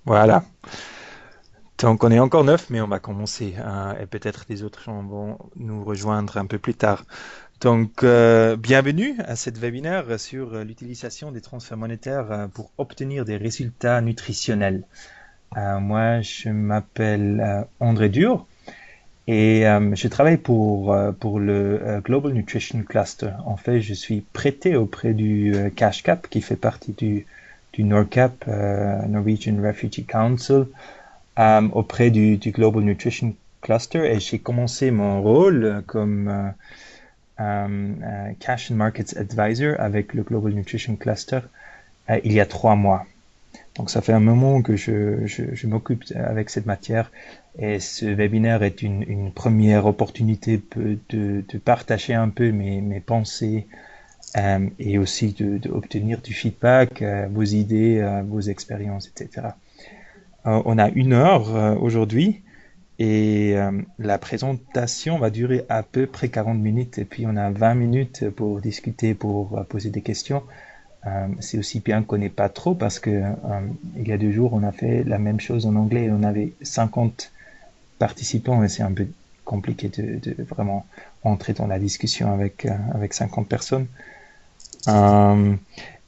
Voilà. Donc on est encore neuf, mais on va commencer, et peut-être les autres gens vont nous rejoindre un peu plus tard. Donc bienvenue à cette webinaire sur l'utilisation des transferts monétaires pour obtenir des résultats nutritionnels. Moi, je m'appelle André Dur et je travaille pour le Global Nutrition Cluster. En fait, je suis prêté auprès du CashCap qui fait partie du NORCAP, Norwegian Refugee Council, auprès du Global Nutrition Cluster et j'ai commencé mon rôle comme Cash and Markets Advisor avec le Global Nutrition Cluster il y a 3 mois. Donc ça fait un moment que je m'occupe avec cette matière et ce webinaire est une première opportunité de partager un peu mes pensées et aussi d'obtenir du feedback, vos idées, vos expériences, etc. On a 1 heure aujourd'hui et la présentation va durer à peu près 40 minutes et puis on a 20 minutes pour discuter, pour poser des questions. C'est aussi bien qu'on n'est pas trop parce que il y a 2 jours on a fait la même chose en anglais et on avait 50 participants et c'est un peu compliqué de vraiment entrer dans la discussion avec 50 personnes. Euh,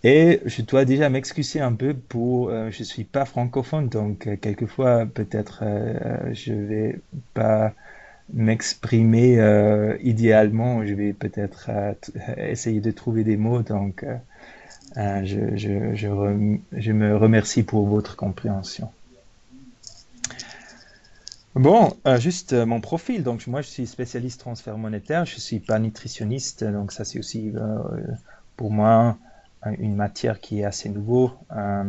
et je dois déjà m'excuser un peu pour, je suis pas francophone, donc quelquefois peut-être je vais pas m'exprimer idéalement. Je vais peut-être essayer de trouver des mots, donc je me remercie pour votre compréhension. Bon, juste mon profil. Donc moi, je suis spécialiste transfert monétaire. Je suis pas nutritionniste, donc ça c'est aussi pour moi une matière qui est assez nouveau.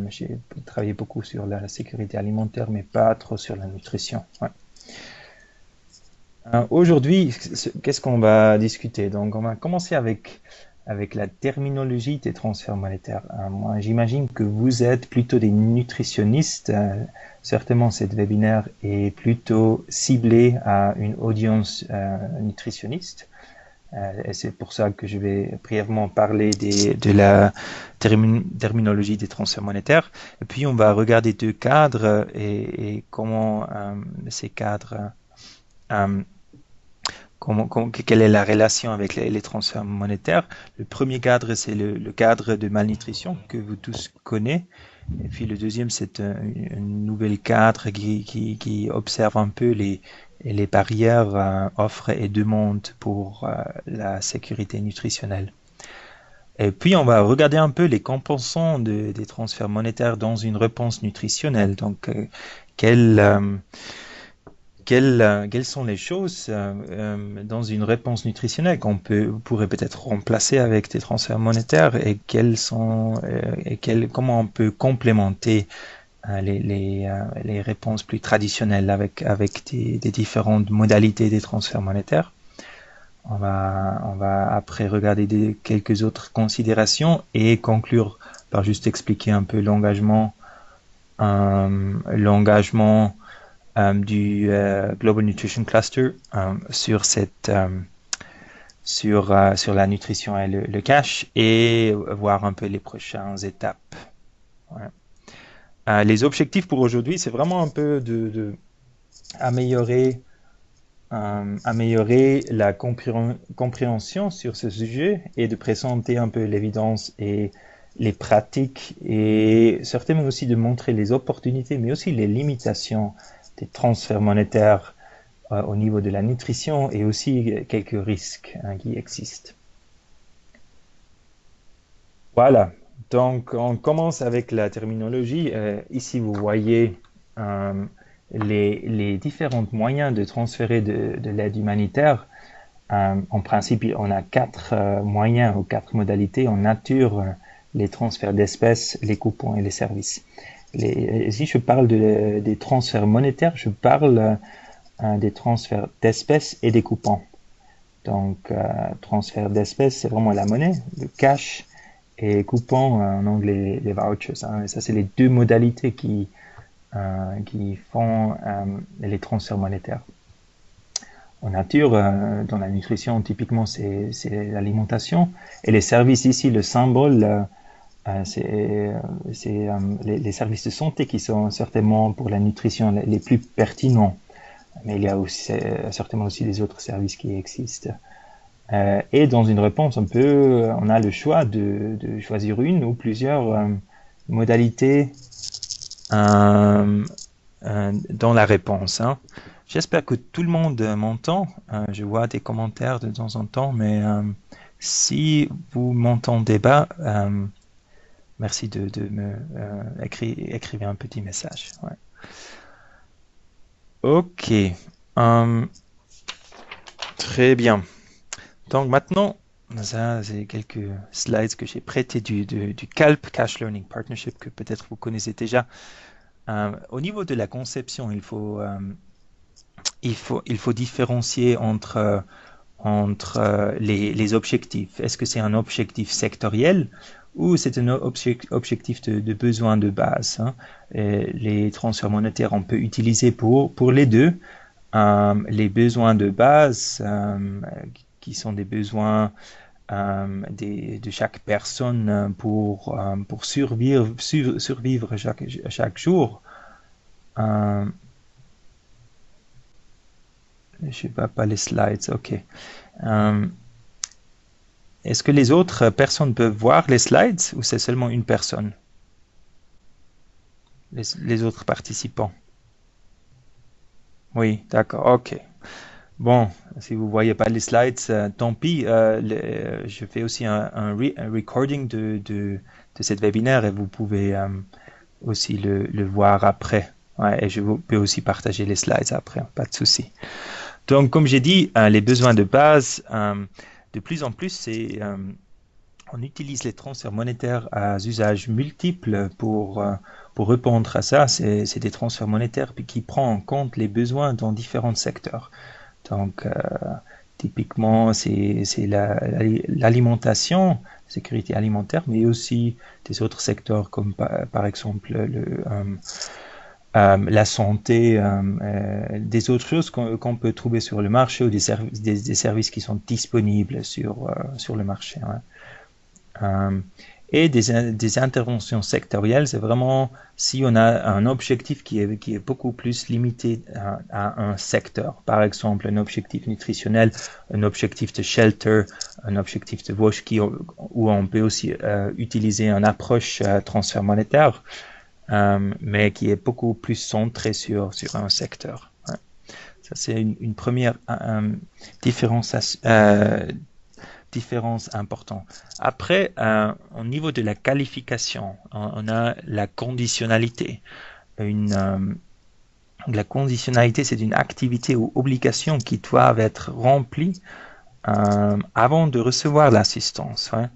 J'ai travaillé beaucoup sur la sécurité alimentaire, mais pas trop sur la nutrition. Ouais. Aujourd'hui, qu'est-ce qu'on va discuter? Donc, on va commencer avec la terminologie des transferts monétaires. Moi, j'imagine que vous êtes plutôt des nutritionnistes. Certainement, cette webinaire est plutôt ciblé à une audience nutritionniste. Et c'est pour ça que je vais brièvement parler de la terminologie des transferts monétaires. Et puis, on va regarder 2 cadres et comment ces cadres euh, quelle est la relation avec les transferts monétaires. Le premier cadre, c'est le cadre de malnutrition que vous tous connaissez. Et puis le deuxième, c'est un nouvel cadre qui observe un peu les barrières offre et demande pour la sécurité nutritionnelle. Et puis on va regarder un peu les composants des transferts monétaires dans une réponse nutritionnelle. Donc, quelle, quelles sont les choses dans une réponse nutritionnelle pourrait peut-être remplacer avec des transferts monétaires et comment on peut complémenter les réponses plus traditionnelles avec des différentes modalités des transferts monétaires. On va après regarder quelques autres considérations et conclure par juste expliquer un peu l'engagement du Global Nutrition Cluster sur la nutrition et le cash et voir un peu les prochaines étapes. Ouais. Les objectifs pour aujourd'hui, c'est vraiment un peu de améliorer, améliorer la compréhension sur ce sujet et de présenter un peu l'évidence et les pratiques et certainement aussi de montrer les opportunités mais aussi les limitations des transferts monétaires au niveau de la nutrition et aussi quelques risques qui existent. Voilà, donc on commence avec la terminologie. Ici, vous voyez euh, les différents moyens de transférer de l'aide humanitaire. En principe, on a 4 moyens ou 4 modalités en nature, les transferts d'espèces, les coupons et les services. Si je parle des transferts monétaires, je parle des transferts d'espèces et des coupons. Donc, transfert d'espèces, c'est vraiment la monnaie, le cash, et coupons, en anglais, les vouchers. Et ça, c'est les 2 modalités qui font les transferts monétaires. En nature, dans la nutrition, typiquement, c'est l'alimentation. Et les services ici, le symbole les services de santé qui sont certainement pour la nutrition les plus pertinents. Mais il y a aussi, certainement aussi des autres services qui existent. Et dans une réponse, on a le choix de choisir une ou plusieurs modalités dans la réponse, hein. J'espère que tout le monde m'entend. Je vois des commentaires de temps en temps, mais si vous m'entendez pas, merci de me écrire un petit message. Ouais. Ok, très bien. Donc maintenant, ça c'est quelques slides que j'ai prêtés du CALP, Cash Learning Partnership, que peut-être vous connaissez déjà. Au niveau de la conception, il faut différencier entre les objectifs. Est-ce que c'est un objectif sectoriel ou c'est un objectif de besoin de base, hein? Et les transferts monétaires, on peut utiliser pour les deux. Les besoins de base, qui sont des besoins de chaque personne pour survivre chaque jour. Je ne vois pas les slides, ok. Est-ce que les autres personnes peuvent voir les slides ou c'est seulement une personne? Les autres participants? Oui, d'accord, ok. Bon, si vous voyez pas les slides, tant pis. Je fais aussi un recording de cette webinaire et vous pouvez aussi le voir après. Ouais, et je peux aussi partager les slides après, pas de souci. Donc, comme j'ai dit, les besoins de base, de plus en plus, on utilise les transferts monétaires à usage multiple pour répondre à ça. C'est des transferts monétaires qui prennent en compte les besoins dans différents secteurs. Donc, typiquement, c'est l'alimentation, sécurité alimentaire, mais aussi des autres secteurs comme par exemple la santé, des autres choses qu'on peut trouver sur le marché ou des services qui sont disponibles sur le marché, hein. Et des interventions sectorielles, c'est vraiment si on a un objectif qui est beaucoup plus limité à un secteur. Par exemple, un objectif nutritionnel, un objectif de shelter, un objectif de wash, où on peut aussi utiliser une approche transfert monétaire, mais qui est beaucoup plus centré sur un secteur. Ouais. Ça, c'est une première différence importante. Après, au niveau de la qualification, on a la conditionnalité. La conditionnalité, c'est une activité ou obligation qui doit être remplie avant de recevoir l'assistance. Ouais.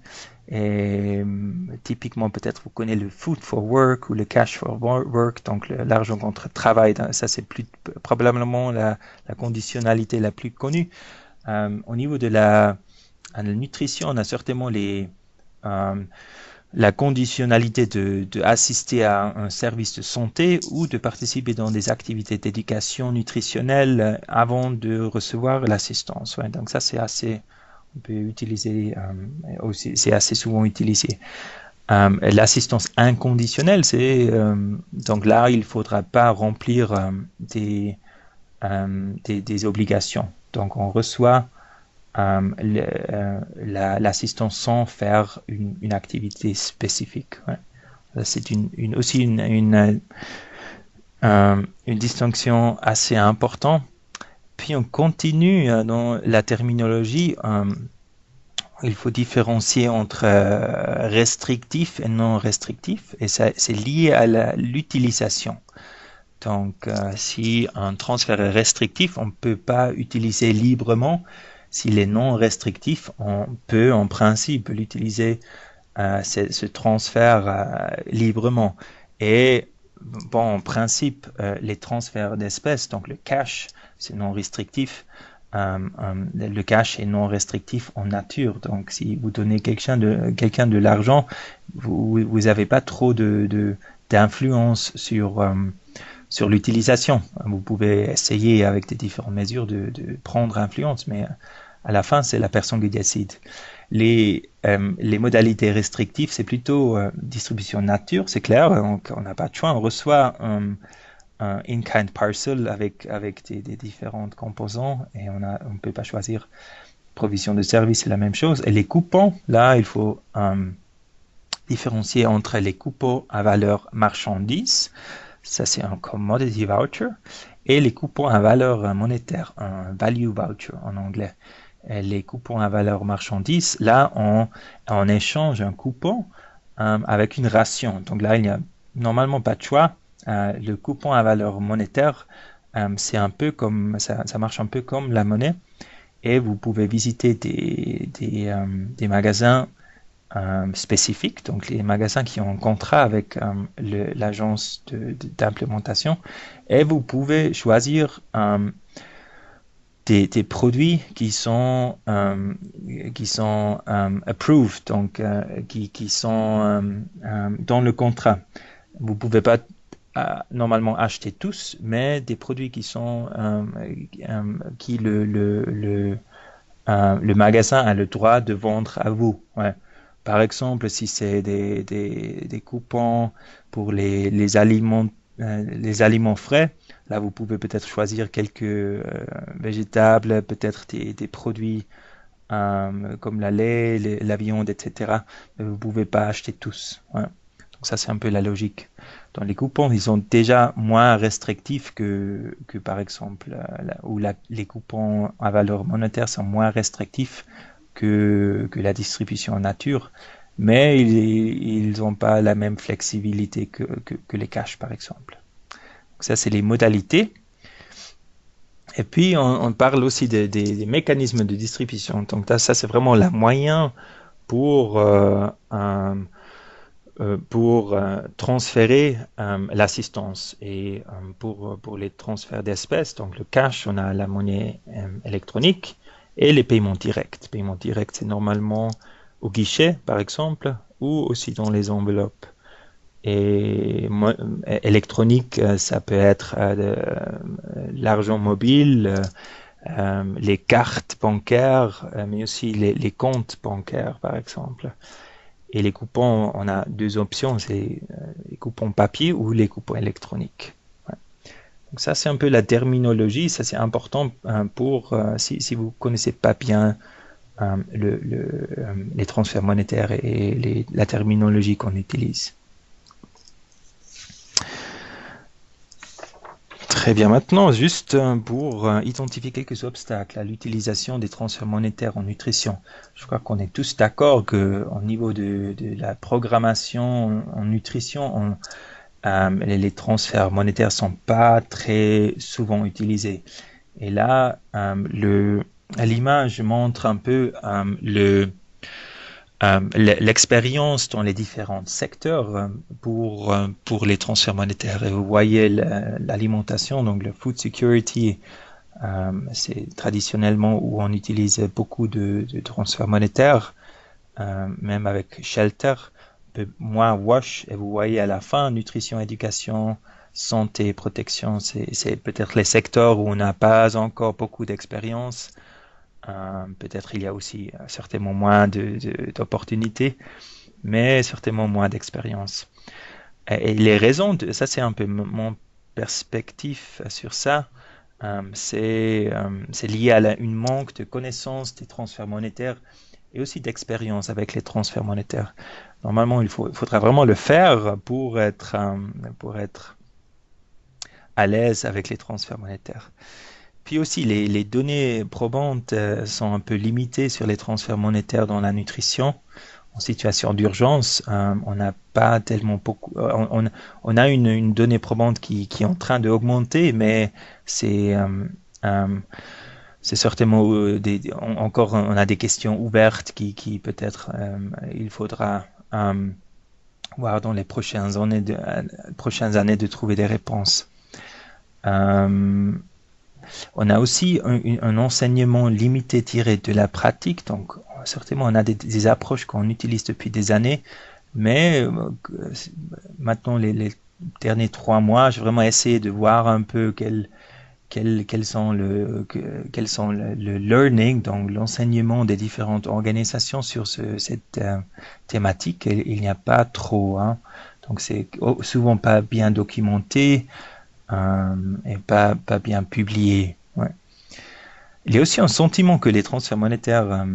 Et typiquement, peut-être vous connaissez le food for work ou le cash for work, donc l'argent contre travail. Ça, c'est probablement la conditionnalité la plus connue. Au niveau de la nutrition, on a certainement la conditionnalité de assister à un service de santé ou de participer dans des activités d'éducation nutritionnelle avant de recevoir l'assistance. Ouais, donc ça, on peut utiliser aussi, c'est assez souvent utilisé. L'assistance inconditionnelle, donc là, il ne faudra pas remplir des obligations. Donc, on reçoit l'assistance sans faire une activité spécifique. Ouais. C'est aussi une distinction assez importante. Puis on continue dans la terminologie. Il faut différencier entre restrictif et non restrictif, et ça c'est lié à l'utilisation. Donc, si un transfert est restrictif, on ne peut pas utiliser librement. S'il est non restrictif, on peut en principe l'utiliser, ce transfert librement. Et bon, en principe, les transferts d'espèces, donc le cash, c'est non restrictif. Le cash est non restrictif en nature. Donc, si vous donnez quelqu'un de l'argent, vous n'avez pas trop d'influence sur l'utilisation. Vous pouvez essayer avec des différentes mesures de prendre influence, mais à la fin, c'est la personne qui décide. Les modalités restrictives, c'est plutôt distribution nature, c'est clair. On n'a pas de choix. On reçoit un in-kind parcel avec des différents composants et on ne peut pas choisir. Provision de service, c'est la même chose. Et les coupons, là, il faut différencier entre les coupons à valeur marchandise, ça c'est un commodity voucher, et les coupons à valeur monétaire, un value voucher en anglais. Et les coupons à valeur marchandise, là on échange un coupon avec une ration. Donc là il n'y a normalement pas de choix. Le coupon à valeur monétaire, c'est un peu comme ça marche un peu comme la monnaie. Et vous pouvez visiter des magasins spécifiques, donc les magasins qui ont un contrat avec l'agence d'implémentation, et vous pouvez choisir des produits qui sont approved, donc qui sont dans le contrat. Vous pouvez pas normalement acheter tous, mais des produits qui sont qui le magasin a le droit de vendre à vous. Ouais. Par exemple, si c'est des coupons pour les aliments frais, là vous pouvez peut-être choisir quelques végétables, peut-être des produits comme la lait, la viande, etc. Mais vous pouvez pas acheter tous. Ouais. Donc ça c'est un peu la logique. Dans les coupons, ils sont déjà moins restrictifs que par exemple, les coupons à valeur monétaire sont moins restrictifs que la distribution en nature, mais ils n'ont pas la même flexibilité que les cash, par exemple. Donc ça, c'est les modalités. Et puis, on parle aussi des mécanismes de distribution. Donc ça, c'est vraiment la moyen pour transférer l'assistance et pour les transferts d'espèces, donc le cash, on a la monnaie électronique et les paiements directs. Paiements directs, c'est normalement au guichet, par exemple, ou aussi dans les enveloppes. Et électronique, ça peut être l'argent mobile, les cartes bancaires, mais aussi les comptes bancaires, par exemple. Et les coupons, on a deux options, c'est les coupons papier ou les coupons électroniques. Ouais. Donc ça, c'est un peu la terminologie, ça c'est important pour, si vous connaissez pas bien les transferts monétaires et la terminologie qu'on utilise. Très bien, maintenant, juste pour identifier quelques obstacles à l'utilisation des transferts monétaires en nutrition. Je crois qu'on est tous d'accord qu'au niveau de la programmation en nutrition, les transferts monétaires sont pas très souvent utilisés. Et là, l'image montre un peu l'expérience dans les différents secteurs pour les transferts monétaires. Et vous voyez l'alimentation, donc le food security, c'est traditionnellement où on utilise beaucoup de transferts monétaires, même avec shelter, un peu moins wash. Et vous voyez à la fin, nutrition, éducation, santé, protection, c'est peut-être les secteurs où on n'a pas encore beaucoup d'expérience. Peut-être il y a aussi certainement moins d'opportunités, mais certainement moins d'expérience. Et les raisons, ça c'est un peu mon perspective sur ça, c'est lié à une manque de connaissances des transferts monétaires et aussi d'expérience avec les transferts monétaires. Normalement, il faudra vraiment le faire pour être à l'aise avec les transferts monétaires. Puis aussi, les données probantes sont un peu limitées sur les transferts monétaires dans la nutrition. En situation d'urgence, on n'a pas tellement beaucoup. On a une donnée probante qui est en train d'augmenter, mais c'est certainement encore on a des questions ouvertes qui peut-être il faudra voir dans les prochaines années de trouver des réponses. On a aussi un enseignement limité tiré de la pratique, donc certainement on a des approches qu'on utilise depuis des années, mais maintenant les derniers 3 mois, j'ai vraiment essayé de voir un peu quels sont le learning, donc l'enseignement des différentes organisations sur cette thématique. Il n'y a pas trop, hein. Donc c'est souvent pas bien documenté et pas bien publié. Ouais. Il y a aussi un sentiment que les transferts monétaires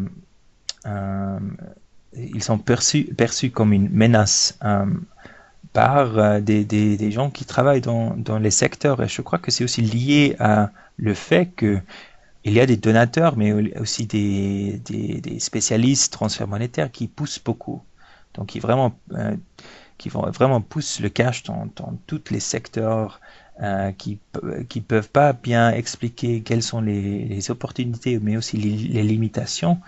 euh, ils sont perçus comme une menace par des gens qui travaillent dans les secteurs. Et je crois que c'est aussi lié à le fait que il y a des donateurs, mais aussi des spécialistes transferts monétaires qui poussent beaucoup. Donc, qui vont vraiment pousser le cash dans tous les secteurs, qui peuvent pas bien expliquer quelles sont les opportunités, mais aussi les limitations.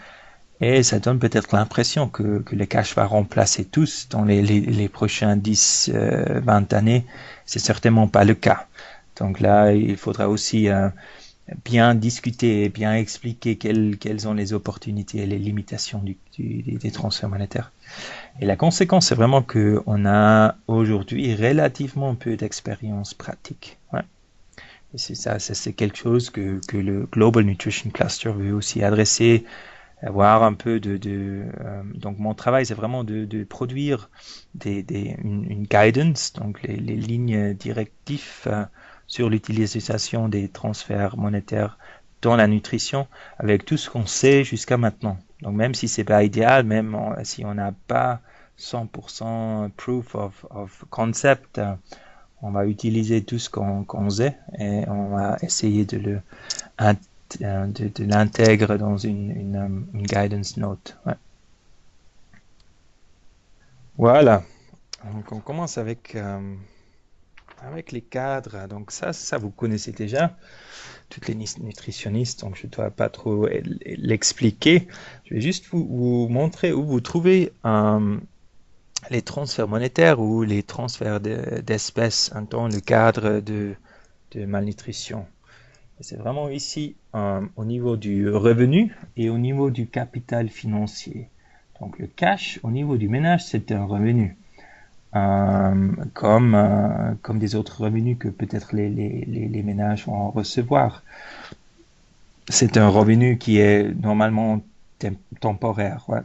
Et ça donne peut-être l'impression que le cash va remplacer tous dans les prochains 10, 20 années. C'est certainement pas le cas. Donc là, il faudra aussi bien discuter et bien expliquer quelles sont les opportunités et les limitations des transferts monétaires. Et la conséquence, c'est vraiment qu'on a aujourd'hui relativement peu d'expérience pratique. Ouais. Et c'est ça, c'est quelque chose que le Global Nutrition Cluster veut aussi adresser, avoir un peu donc mon travail c'est vraiment de produire une guidance, donc les lignes directives sur l'utilisation des transferts monétaires dans la nutrition avec tout ce qu'on sait jusqu'à maintenant. Donc même si c'est pas idéal, même si on n'a pas 100% proof of concept, on va utiliser tout ce qu'on sait et on va essayer de l'intègre dans une guidance note. Ouais. Voilà. Donc on commence avec les cadres. Donc ça vous connaissez déjà, toutes les nutritionnistes. Donc je ne dois pas trop l'expliquer. Je vais juste vous montrer où vous trouvez les transferts monétaires ou les transferts d'espèces dans le cadre de malnutrition. C'est vraiment ici au niveau du revenu et au niveau du capital financier. Donc le cash au niveau du ménage, c'est un revenu. Comme des autres revenus que peut-être les ménages vont recevoir. C'est un revenu qui est normalement temporaire. Ouais.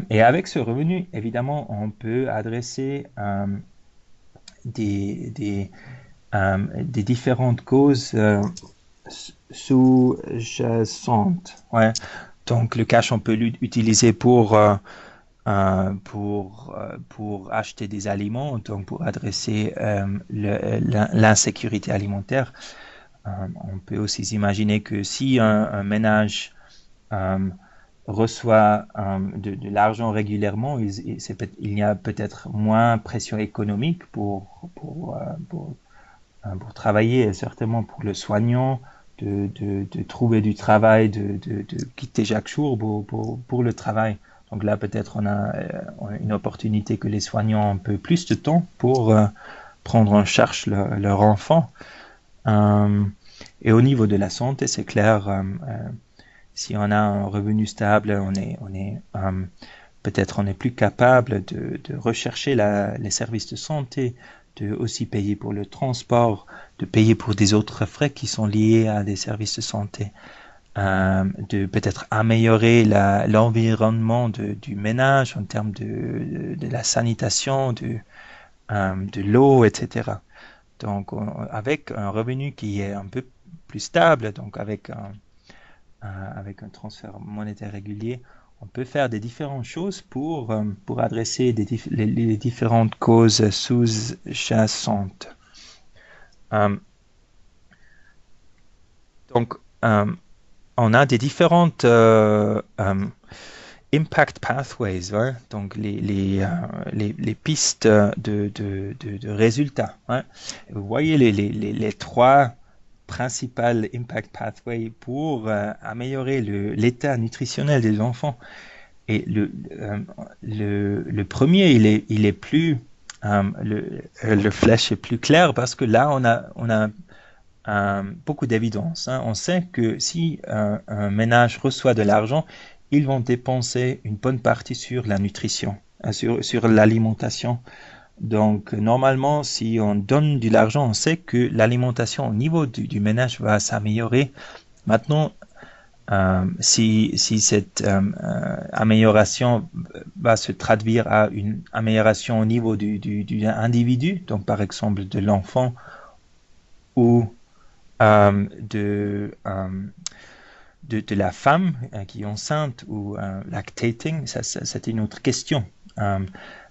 Et avec ce revenu, évidemment, on peut adresser des différentes causes sous-jacentes. Ouais. Donc le cash, on peut l'utiliser pour acheter des aliments, donc pour adresser l'insécurité alimentaire. On peut aussi imaginer que si un ménage reçoit de l'argent régulièrement, il y a peut-être moins pression économique pour travailler, et certainement pour le soignant, de trouver du travail, de quitter chaque jour pour le travail. Donc là, peut-être on a une opportunité que les soignants ont un peu plus de temps pour prendre en charge leur enfant. Et au niveau de la santé, c'est clair, si on a un revenu stable, peut-être on est plus capable de rechercher les services de santé, de aussi payer pour le transport, de payer pour des autres frais qui sont liés à des services de santé. De peut-être améliorer l'environnement du ménage en termes de la sanitation, de l'eau, etc. Donc, avec un revenu qui est un peu plus stable, donc avec un transfert monétaire régulier, on peut faire des différentes choses pour adresser les différentes causes sous-jacentes. Donc, on a des différentes impact pathways, ouais? Donc les pistes de résultats. Ouais? Vous voyez les trois principales impact pathways pour améliorer l'état nutritionnel des enfants. Et le premier, il est plus le flèche est plus clair parce que là on a beaucoup d'évidence. Hein. On sait que si un ménage reçoit de l'argent, ils vont dépenser une bonne partie sur la nutrition, sur l'alimentation. Donc, normalement, si on donne de l'argent, on sait que l'alimentation au niveau du ménage va s'améliorer. Maintenant, si cette amélioration va se traduire à une amélioration au niveau du individu, donc par exemple de l'enfant ou de la femme qui est enceinte ou lactating, ça c'est une autre question.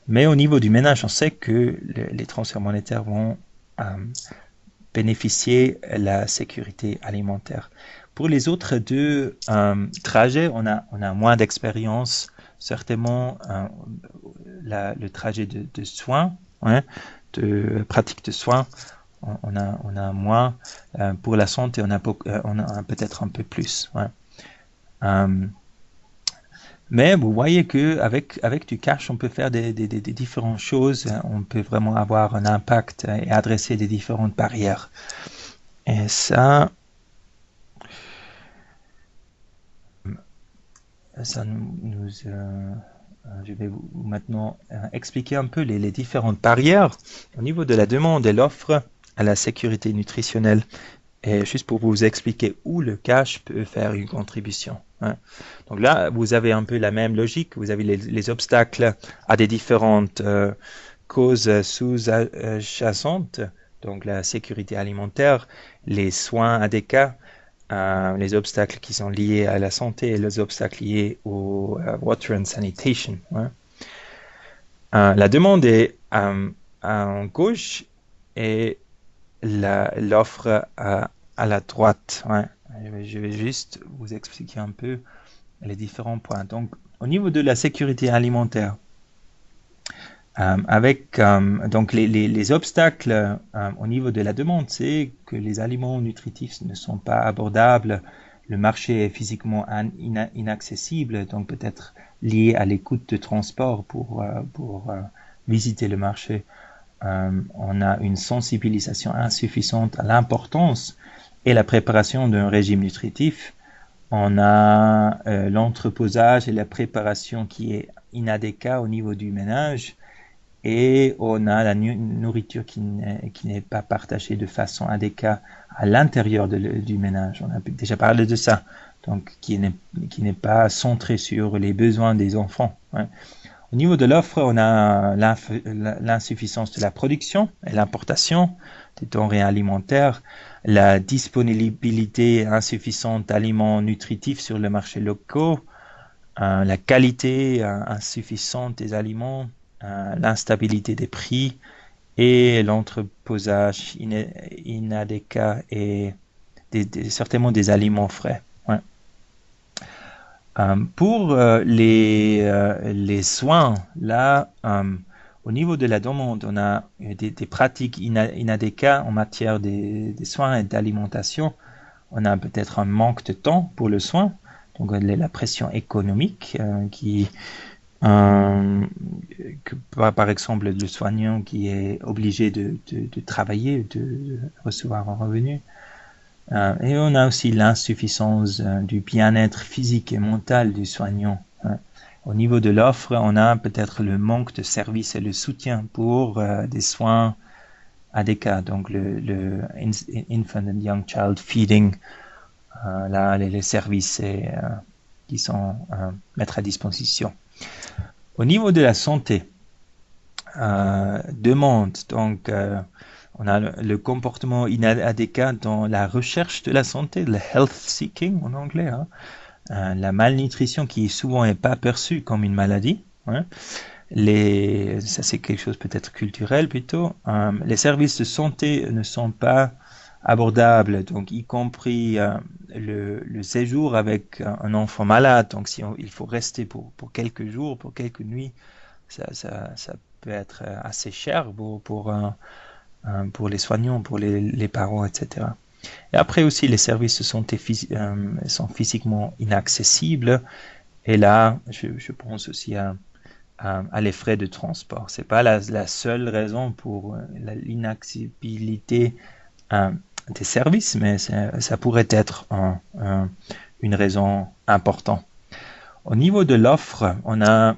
Mais au niveau du ménage, on sait que les transferts monétaires vont bénéficier de la sécurité alimentaire. Pour les autres deux trajets, on a moins d'expérience. Certainement, le trajet de soins, hein, de pratique de soins, on a moins. Pour la santé, on a peut-être un peu plus. Ouais. Mais vous voyez que avec du cash, on peut faire des différentes choses. On peut vraiment avoir un impact et adresser des différentes barrières. Et ça je vais vous maintenant expliquer un peu les différentes barrières au niveau de la demande et l'offre à la sécurité nutritionnelle. Et juste pour vous expliquer où le cash peut faire une contribution. Hein. Donc là, vous avez un peu la même logique. Vous avez les obstacles à des différentes causes sous-jacentes. Donc la sécurité alimentaire, les soins adéquats, les obstacles qui sont liés à la santé et les obstacles liés au water and sanitation. Hein. La demande est en gauche et l'offre à la droite. Ouais. Je vais juste vous expliquer un peu les différents points. Donc, au niveau de la sécurité alimentaire, donc les obstacles au niveau de la demande, c'est que les aliments nutritifs ne sont pas abordables, le marché est physiquement inaccessible, donc peut-être lié à les coûts de transport pour visiter le marché. On a une sensibilisation insuffisante à l'importance et la préparation d'un régime nutritif. On a l'entreposage et la préparation qui est inadéquat au niveau du ménage. Et on a la nourriture qui n'est pas partagée de façon adéquate à l'intérieur du ménage. On a déjà parlé de ça. Donc, qui n'est pas centré sur les besoins des enfants. Ouais. Au niveau de l'offre, on a l'insuffisance de la production et l'importation des denrées alimentaires, la disponibilité insuffisante d'aliments nutritifs sur le marché local, la qualité insuffisante des aliments, l'instabilité des prix et l'entreposage inadéquat et certainement des aliments frais. Ouais. Pour les soins, là, au niveau de la demande, on a des pratiques inadéquates en matière des soins et d'alimentation. On a peut-être un manque de temps pour le soin, donc la pression économique par exemple, le soignant qui est obligé de travailler, de recevoir un revenu. Et on a aussi l'insuffisance du bien-être physique et mental du soignant. Hein. Au niveau de l'offre, on a peut-être le manque de services et le soutien pour des soins adéquats, donc le Infant and Young Child Feeding, là les services qui sont mettre à disposition. Au niveau de la santé, demande, donc on a le comportement inadéquat dans la recherche de la santé, le health seeking en anglais, hein. La malnutrition qui souvent n'est pas perçue comme une maladie. Hein. Ça c'est quelque chose peut-être culturel plutôt. Les services de santé ne sont pas abordables, donc y compris le séjour avec un enfant malade. Donc si il faut rester pour quelques jours, pour quelques nuits, ça peut être assez cher pour les soignants, pour les parents, etc. Et après aussi, les services de santé sont physiquement inaccessibles. Et là, je pense aussi à les frais de transport. C'est pas la seule raison pour l'inaccessibilité des services, mais ça pourrait être une raison importante. Au niveau de l'offre, on a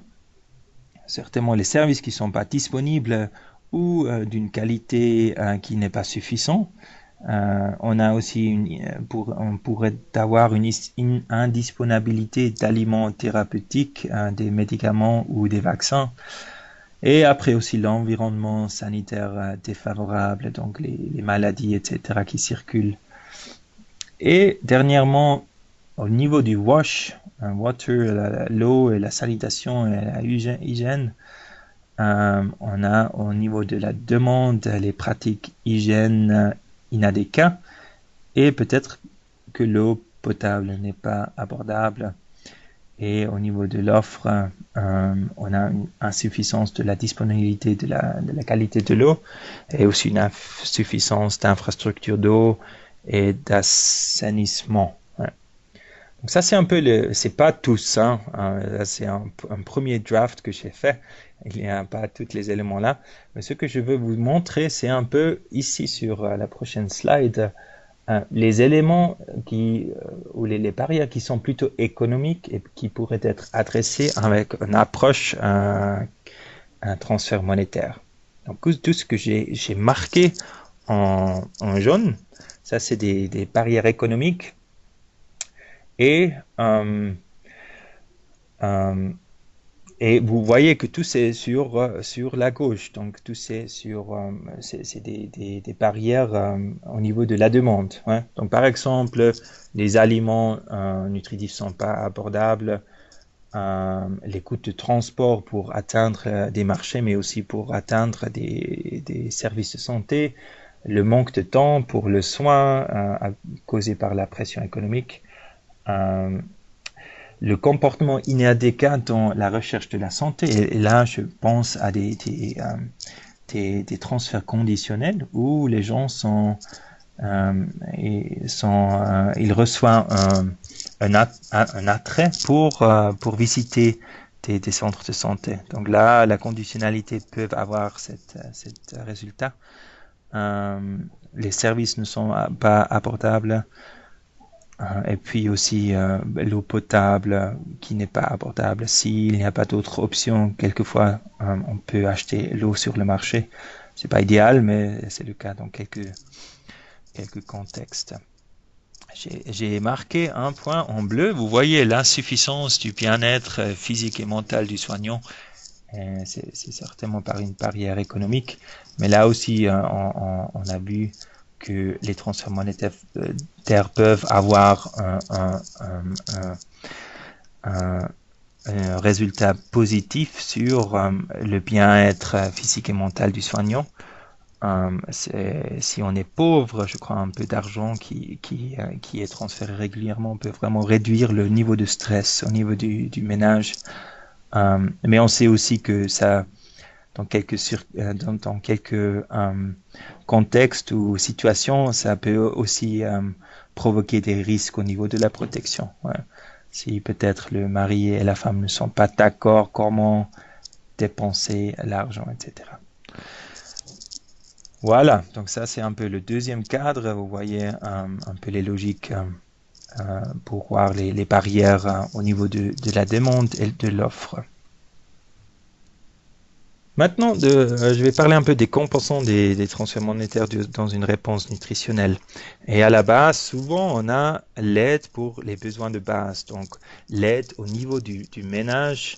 certainement les services qui ne sont pas disponibles ou d'une qualité qui n'est pas suffisante. On a aussi on pourrait avoir une indisponibilité d'aliments thérapeutiques, des médicaments ou des vaccins. Et après aussi l'environnement sanitaire défavorable, donc les maladies, etc. qui circulent. Et dernièrement, au niveau du water, l'eau et la sanitation et la hygiène, on a au niveau de la demande les pratiques hygiène inadéquates et peut-être que l'eau potable n'est pas abordable. Et au niveau de l'offre, on a une insuffisance de la disponibilité de la qualité de l'eau et aussi une insuffisance d'infrastructures d'eau et d'assainissement. Ouais. Donc ça c'est un peu c'est pas tout ça, c'est un premier draft que j'ai fait. Il n'y a pas tous les éléments là, mais ce que je veux vous montrer, c'est un peu ici sur la prochaine slide, les éléments ou les barrières qui sont plutôt économiques et qui pourraient être adressés avec une approche, un transfert monétaire. Donc tout ce que j'ai marqué en jaune, ça c'est des barrières économiques et vous voyez que tout c'est sur la gauche, donc tout c'est c'est des barrières au niveau de la demande. Ouais. Donc par exemple, les aliments nutritifs sont pas abordables, les coûts de transport pour atteindre des marchés, mais aussi pour atteindre des services de santé, le manque de temps pour le soin causé par la pression économique. Le comportement inadéquat dans la recherche de la santé, et là je pense à des transferts conditionnels où les gens ils reçoivent un attrait pour visiter des centres de santé. Donc là, la conditionnalité peut avoir cet résultat. Les services ne sont pas abordables. Et puis aussi l'eau potable qui n'est pas abordable. S'il n'y a pas d'autres options, quelquefois on peut acheter l'eau sur le marché. C'est pas idéal, mais c'est le cas dans quelques contextes. J'ai marqué un point en bleu. Vous voyez l'insuffisance du bien-être physique et mental du soignant. C'est certainement par une barrière économique, mais là aussi on a vu que les transferts monétaires peuvent avoir un résultat positif sur le bien-être physique et mental du soignant. Si on est pauvre, je crois un peu d'argent qui est transféré régulièrement peut vraiment réduire le niveau de stress au niveau du ménage. Mais on sait aussi que ça, dans quelques contextes ou situations, ça peut aussi provoquer des risques au niveau de la protection. Ouais. Si peut-être le mari et la femme ne sont pas d'accord comment dépenser l'argent, etc. Voilà, donc ça c'est un peu le deuxième cadre. Vous voyez un peu les logiques pour voir les barrières au niveau de la demande et de l'offre. Maintenant, je vais parler un peu des composants des transferts monétaires dans une réponse nutritionnelle. Et à la base, souvent, on a l'aide pour les besoins de base. Donc, l'aide au niveau du ménage.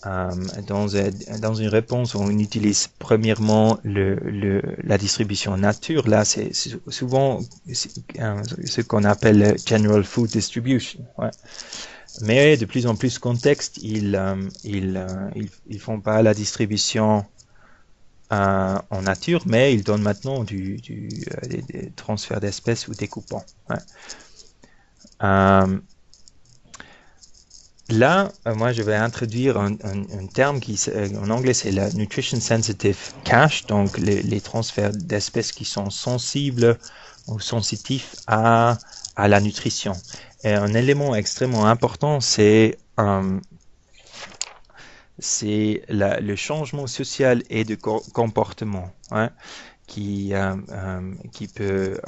Dans une réponse, on utilise premièrement la distribution nature. Là, c'est souvent ce qu'on appelle General Food Distribution. Ouais. Mais de plus en plus contexte, ils font pas la distribution en nature, mais ils donnent maintenant des transferts d'espèces ou des coupons. Ouais. Là, moi, je vais introduire un terme qui, en anglais, c'est la Nutrition Sensitive Cash, donc les transferts d'espèces qui sont sensibles ou sensitifs à la nutrition. Et un élément extrêmement important, c'est le changement social et de comportement, hein, qui peut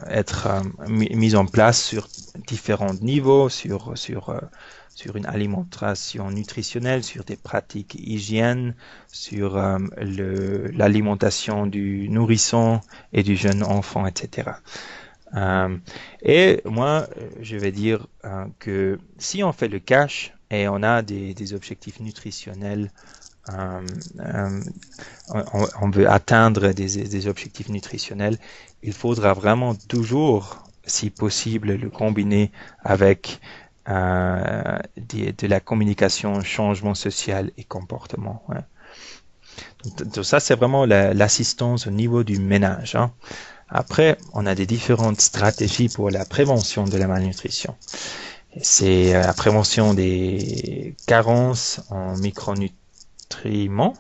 être mis en place sur différents niveaux, sur sur une alimentation nutritionnelle, sur des pratiques hygiène, sur l'alimentation du nourrisson et du jeune enfant, etc. Et moi, je vais dire que si on fait le cash et on a des objectifs nutritionnels, euh, euh, on veut atteindre des objectifs nutritionnels, il faudra vraiment toujours, si possible, le combiner avec de la communication, changement social et comportement. Ouais. Donc ça, c'est vraiment l'assistance au niveau du ménage. Hein. Après, on a des différentes stratégies pour la prévention de la malnutrition. C'est la prévention des carences en micronutriments,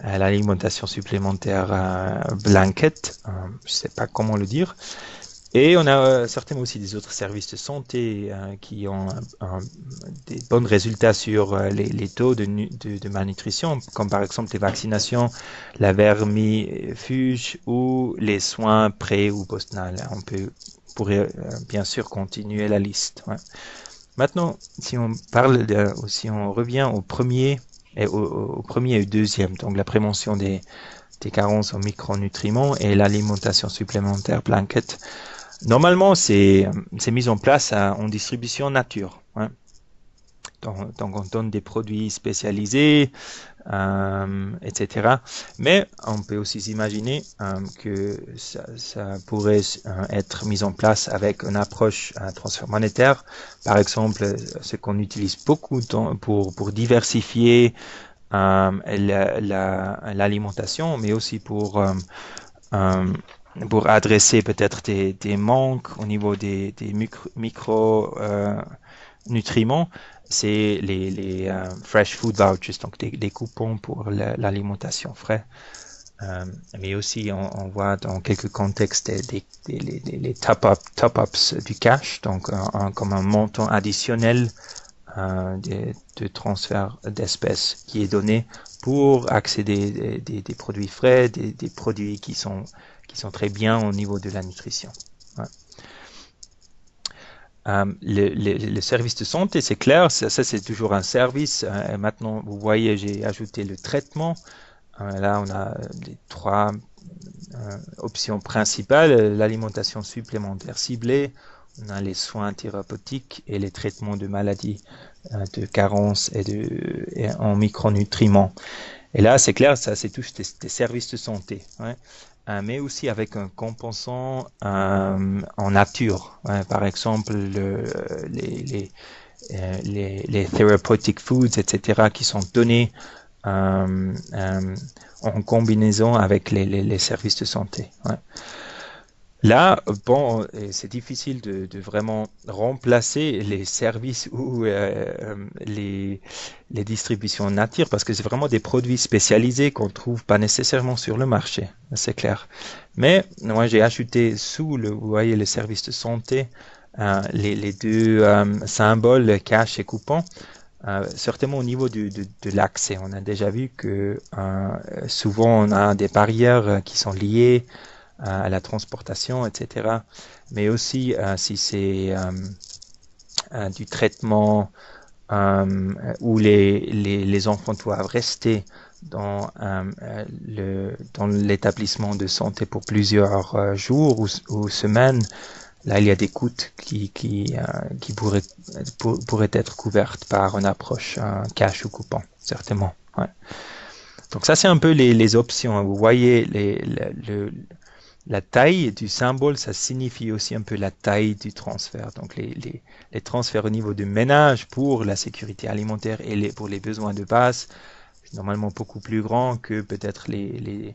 l'alimentation supplémentaire blanket, je sais pas comment le dire. Et on a certainement aussi des autres services de santé qui ont des bons résultats sur les taux de malnutrition, comme par exemple les vaccinations, la vermifuge ou les soins pré- ou post-nal. Pourrait bien sûr continuer la liste. Ouais. Maintenant, si on si on revient au premier et au premier et au deuxième, donc la prévention des carences en micronutriments et l'alimentation supplémentaire blanket. Normalement, c'est mis en place en distribution nature. Hein. Donc, on donne des produits spécialisés, etc. Mais on peut aussi imaginer que ça pourrait être mis en place avec une approche transfert monétaire. Par exemple, ce qu'on utilise beaucoup pour diversifier l'alimentation, mais aussi pour adresser peut-être des manques au niveau des micro-nutriments, c'est les fresh food vouchers, donc des coupons pour l'alimentation frais. Mais aussi, on voit dans quelques contextes les top-ups du cash, donc comme un montant additionnel de transfert d'espèces qui est donné pour accéder des produits frais, des produits qui sont très bien au niveau de la nutrition. Ouais. Le service de santé, c'est clair, ça c'est toujours un service. Maintenant, vous voyez, j'ai ajouté le traitement. Là, on a les trois options principales, l'alimentation supplémentaire ciblée, on a les soins thérapeutiques et les traitements de maladies de carence et en micronutriments. Et là, c'est clair, ça c'est tous des services de santé. Ouais. Mais aussi avec un compensant en nature. Ouais, par exemple, les therapeutic foods, etc., qui sont donnés en combinaison avec les services de santé. Ouais. Là, bon, c'est difficile de vraiment remplacer les services ou les distributions nature parce que c'est vraiment des produits spécialisés qu'on trouve pas nécessairement sur le marché, c'est clair. Mais moi, j'ai ajouté vous voyez, le service de santé, les deux symboles, cash et coupon. Certainement au niveau de l'accès, on a déjà vu que souvent on a des barrières qui sont liées à la transportation, etc. Mais aussi si c'est du traitement où les enfants doivent rester dans l'établissement de santé pour plusieurs jours ou semaines. Là, il y a des coûts qui pourraient être couvertes par une approche cash ou coupon, certainement. Ouais. Donc ça, c'est un peu les options. Vous voyez, la taille du symbole, ça signifie aussi un peu la taille du transfert. Donc les transferts au niveau du ménage pour la sécurité alimentaire et pour les besoins de base, c'est normalement beaucoup plus grand que peut-être les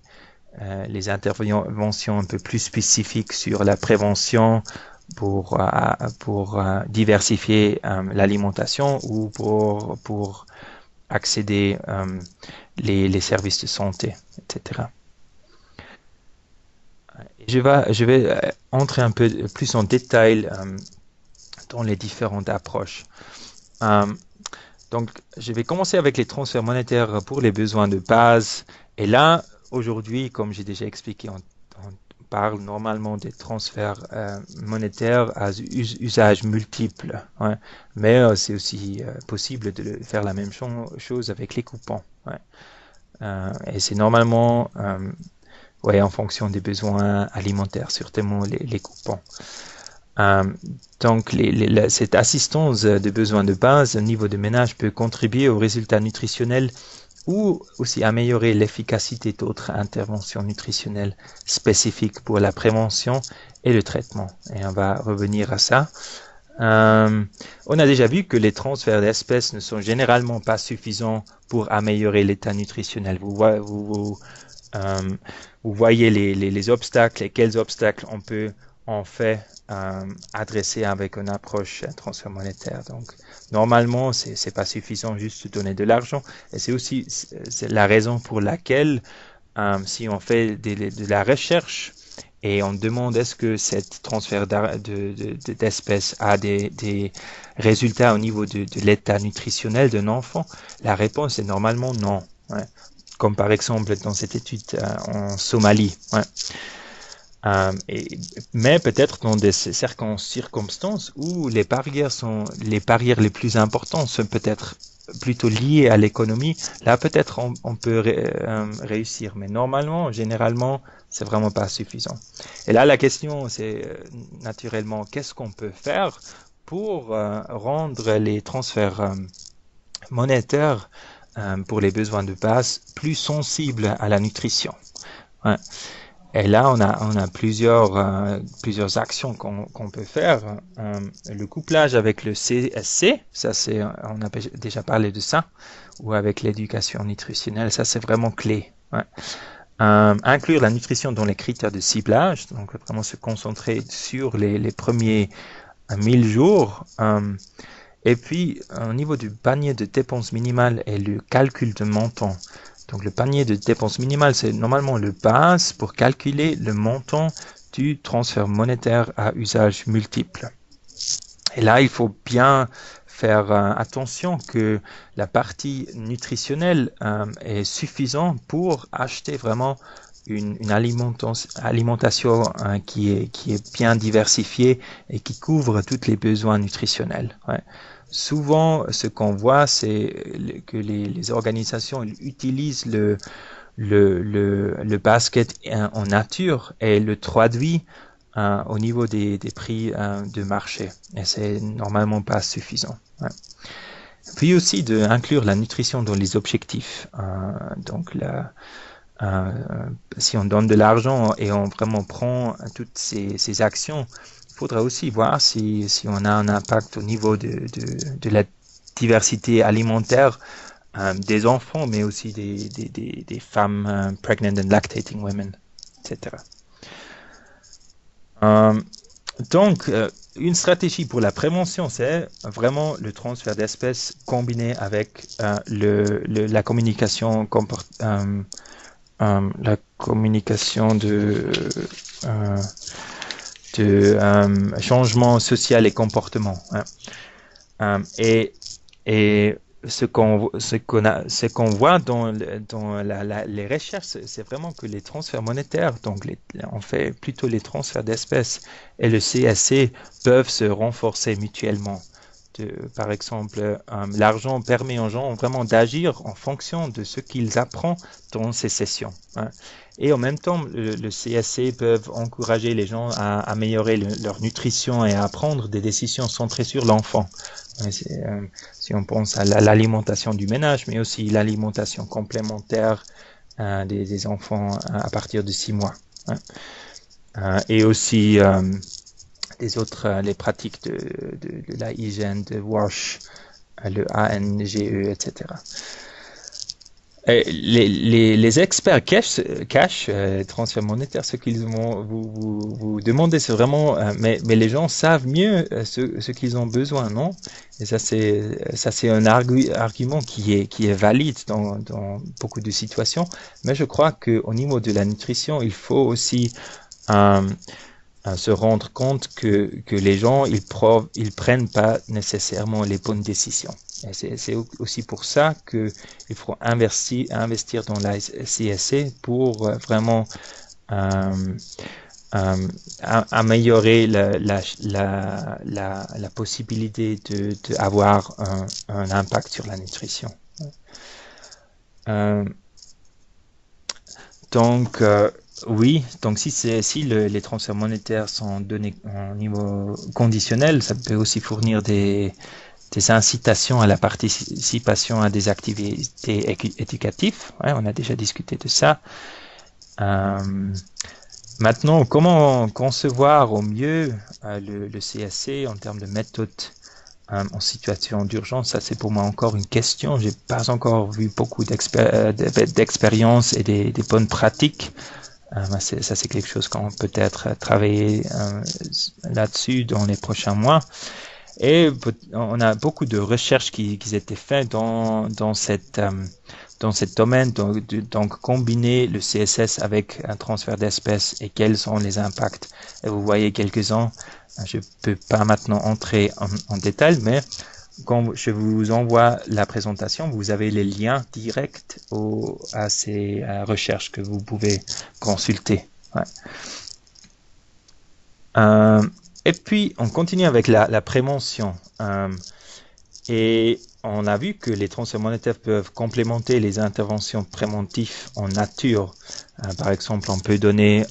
interventions un peu plus spécifiques sur la prévention pour diversifier l'alimentation ou pour accéder les services de santé, etc. Je vais entrer un peu plus en détail dans les différentes approches. Euh, donc, je vais commencer avec les transferts monétaires pour les besoins de base. Et là, aujourd'hui, comme j'ai déjà expliqué parle normalement des transferts monétaires à usage multiple. Ouais. Mais c'est aussi possible de faire la même chose avec les coupons. Ouais. Et c'est normalement ouais, en fonction des besoins alimentaires, certainement les coupons. Donc, cette assistance de besoins de base au niveau de ménage peut contribuer aux résultats nutritionnels ou aussi améliorer l'efficacité d'autres interventions nutritionnelles spécifiques pour la prévention et le traitement. Et on va revenir à ça. On a déjà vu que les transferts d'espèces ne sont généralement pas suffisants pour améliorer l'état nutritionnel. Vous voyez les obstacles et quels obstacles on peut en fait adresser avec une approche transfert monétaire. Donc, normalement, c'est pas suffisant juste de donner de l'argent. Et c'est aussi la raison pour laquelle, si on fait de la recherche et on demande est-ce que cette transfert d'espèces a des résultats au niveau de l'état nutritionnel d'un enfant, la réponse est normalement non. Ouais. Comme par exemple dans cette étude en Somalie. Ouais. Mais peut-être dans des circonstances où les barrières les plus importantes sont peut-être plutôt liées à l'économie, là peut-être on peut réussir. Mais normalement, généralement, c'est vraiment pas suffisant. Et là, la question, c'est naturellement, qu'est-ce qu'on peut faire pour rendre les transferts monétaires pour les besoins de base plus sensibles à la nutrition. Ouais. Et là, on a plusieurs actions qu'on peut faire. Le couplage avec le CSC, ça on a déjà parlé de ça, ou avec l'éducation nutritionnelle, ça c'est vraiment clé. Ouais. Inclure la nutrition dans les critères de ciblage, donc vraiment se concentrer sur les premiers 1000 jours. Et puis, au niveau du panier de dépenses minimales et le calcul de montant. Donc, le panier de dépenses minimales, c'est normalement le base pour calculer le montant du transfert monétaire à usage multiple. Et là, il faut bien faire attention que la partie nutritionnelle est suffisante pour acheter vraiment une alimentation qui est bien diversifiée et qui couvre tous les besoins nutritionnels. Ouais. Souvent, ce qu'on voit, c'est que les organisations utilisent le basket en nature et le traduit au niveau des prix de marché. Et c'est normalement pas suffisant. Ouais. Puis aussi d'inclure la nutrition dans les objectifs. Donc, si on donne de l'argent et on vraiment prend toutes ces actions, il faudra aussi voir si on a un impact au niveau de la diversité alimentaire des enfants, mais aussi des femmes pregnant and lactating women, etc. Donc, une stratégie pour la prévention, c'est vraiment le transfert d'espèces combiné avec la communication de changement social et comportement. Hein. Et ce qu'on voit dans les recherches, c'est vraiment que les transferts monétaires, donc on fait plutôt les transferts d'espèces et le CSC peuvent se renforcer mutuellement. Par exemple, l'argent permet aux gens vraiment d'agir en fonction de ce qu'ils apprennent dans ces sessions. Hein. Et en même temps, le CSC peuvent encourager les gens à améliorer leur nutrition et à prendre des décisions centrées sur l'enfant. Si on pense à l'alimentation du ménage, mais aussi l'alimentation complémentaire des enfants à partir de 6 mois. Hein. Et aussi les autres, les pratiques de la hygiène, de WASH, le ANGE, etc. Les experts cash transfert monétaire, ce qu'ils vont vous demander, c'est vraiment, mais les gens savent mieux ce qu'ils ont besoin, non? Et ça c'est un argument qui est valide dans beaucoup de situations. Mais je crois que au niveau de la nutrition, il faut aussi se rendre compte que les gens ils prennent pas nécessairement les bonnes décisions. Et c'est aussi pour ça que il faut investir dans la CSC pour vraiment améliorer la possibilité d'avoir un impact sur la nutrition. Donc, oui, donc si les transferts monétaires sont donnés en niveau conditionnel, ça peut aussi fournir des incitations à la participation à des activités éducatives. Ouais, on a déjà discuté de ça. Maintenant, comment concevoir au mieux le CSC en termes de méthode en situation d'urgence? Ça, c'est pour moi encore une question. J'ai pas encore vu beaucoup d'expériences et des bonnes pratiques. Ça, c'est quelque chose qu'on peut être travailler là-dessus dans les prochains mois. Et on a beaucoup de recherches qui étaient faites dans cette domaine, donc combiner le CSS avec un transfert d'espèces et quels sont les impacts. Et vous voyez quelques-uns. Je peux pas maintenant entrer en détail, mais quand je vous envoie la présentation, vous avez les liens directs à ces recherches que vous pouvez consulter. Ouais. Et puis, on continue avec la prévention. Et on a vu que les transferts monétaires peuvent complémenter les interventions préventives en nature. Par exemple, on peut donner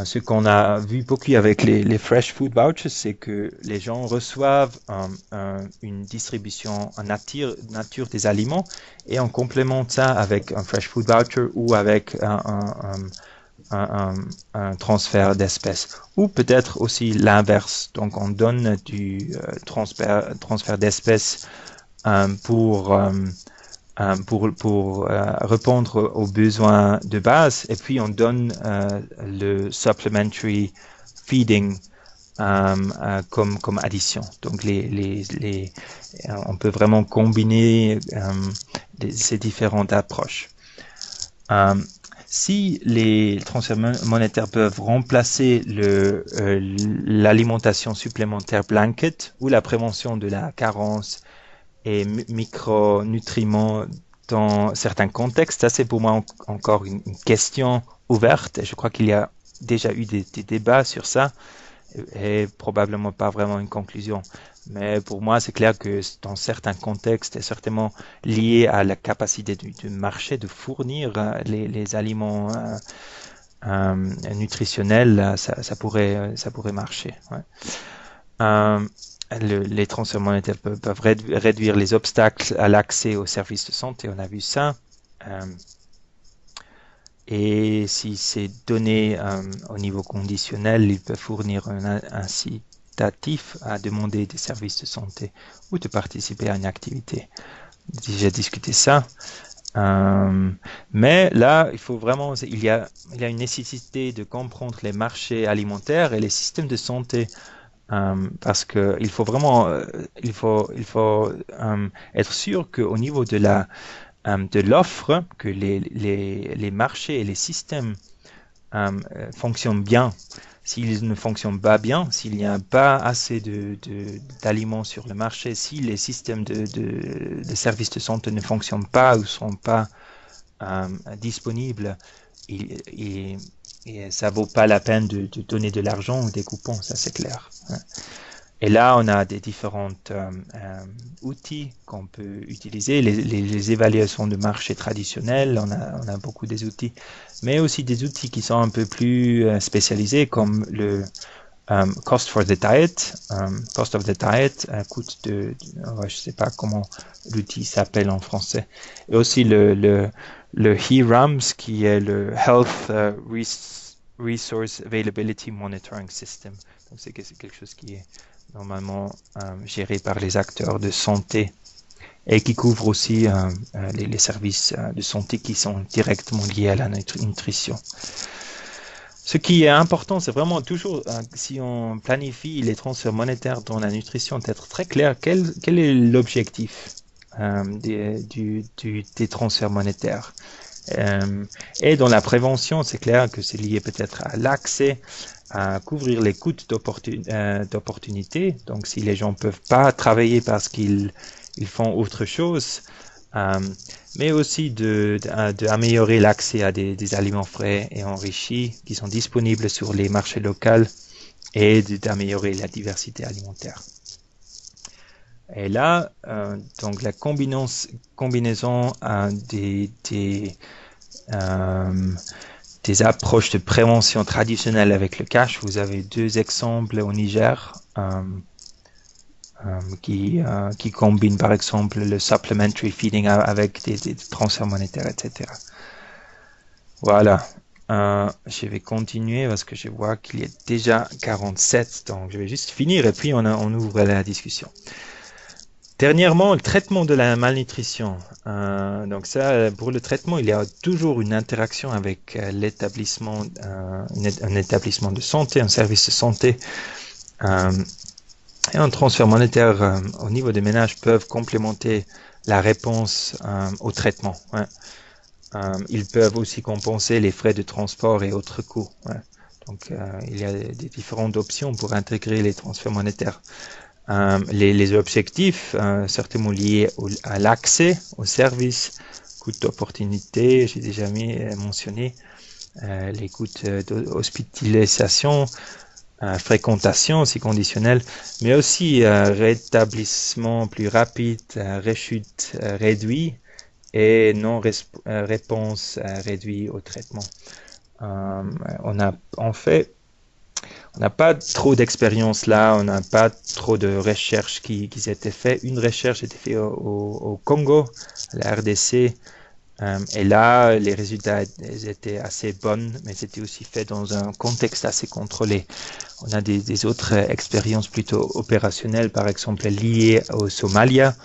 ce qu'on a vu beaucoup avec les Fresh Food Vouchers, c'est que les gens reçoivent une distribution en nature des aliments et on complémente ça avec un Fresh Food Voucher ou avec un transfert d'espèces, ou peut-être aussi l'inverse. Donc, on donne du transfert d'espèces pour répondre aux besoins de base, et puis on donne le supplementary feeding comme addition. Donc, on peut vraiment combiner ces différentes approches. Si les transferts monétaires peuvent remplacer l'alimentation supplémentaire blanket ou la prévention de la carence et micronutriments dans certains contextes, ça c'est pour moi encore une question ouverte. Je crois qu'il y a déjà eu des débats sur ça et probablement pas vraiment une conclusion. Mais pour moi, c'est clair que dans certains contextes, c'est certainement lié à la capacité du marché de fournir les aliments nutritionnels, ça pourrait marcher. Ouais. Les transferts monétaires peuvent réduire les obstacles à l'accès aux services de santé, on a vu ça. Et si c'est donné au niveau conditionnel, ils peuvent fournir un incitatif à demander des services de santé ou de participer à une activité. J'ai discuté ça. Mais là, il y a une nécessité de comprendre les marchés alimentaires et les systèmes de santé. Parce que il faut vraiment, il faut être sûr qu'au niveau de l'offre, que les marchés et les systèmes fonctionnent bien. S'ils ne fonctionnent pas bien, s'il n'y a pas assez d'aliments sur le marché, si les systèmes de services de santé ne fonctionnent pas ou ne sont pas disponibles, et ça vaut pas la peine de donner de l'argent ou des coupons, ça c'est clair. Et là, on a des différents outils qu'on peut utiliser, les évaluations de marché traditionnelles, on a beaucoup des outils, mais aussi des outils qui sont un peu plus spécialisés, comme le cost of the diet, coût je sais pas comment l'outil s'appelle en français, et aussi le HERAMS, qui est le Health Resource Availability Monitoring System. Donc c'est quelque chose qui est normalement géré par les acteurs de santé et qui couvre aussi les services de santé qui sont directement liés à la nutrition. Ce qui est important, c'est vraiment toujours, si on planifie les transferts monétaires dans la nutrition, d'être très clair quel est l'objectif des transferts monétaires. Et dans la prévention, c'est clair que c'est lié peut-être à l'accès, à couvrir les coûts d'opportunité. Donc, si les gens peuvent pas travailler parce qu'ils font autre chose, euh, mais aussi d'améliorer l'accès à des aliments frais et enrichis qui sont disponibles sur les marchés locaux et d'améliorer la diversité alimentaire. Et là, donc la combinaison des approches de prévention traditionnelles avec le cash. Vous avez deux exemples au Niger qui combinent par exemple le supplementary feeding avec des transferts monétaires, etc. Voilà. Je vais continuer parce que je vois qu'il y a déjà 47, donc je vais juste finir et puis on ouvre la discussion. Dernièrement, le traitement de la malnutrition. Donc ça, pour le traitement, il y a toujours une interaction avec l'établissement, un établissement de santé, un service de santé, et un transfert monétaire au niveau des ménages peuvent complémenter la réponse au traitement. Ouais. Ils peuvent aussi compenser les frais de transport et autres coûts. Ouais. Donc il y a des différentes options pour intégrer les transferts monétaires. Les objectifs, certainement liés à l'accès aux services, coûts d'opportunité, j'ai déjà mentionné, les coûts d'hospitalisation, fréquentation aussi conditionnelle, mais aussi rétablissement plus rapide, rechute réduit et non-réponse réduit au traitement. On n'a pas trop d'expérience là, on n'a pas trop de recherches qui étaient faites. Une recherche était faite au Congo, à la RDC, et là, les résultats étaient assez bons, mais c'était aussi fait dans un contexte assez contrôlé. On a des autres expériences plutôt opérationnelles, par exemple liées au Somalia,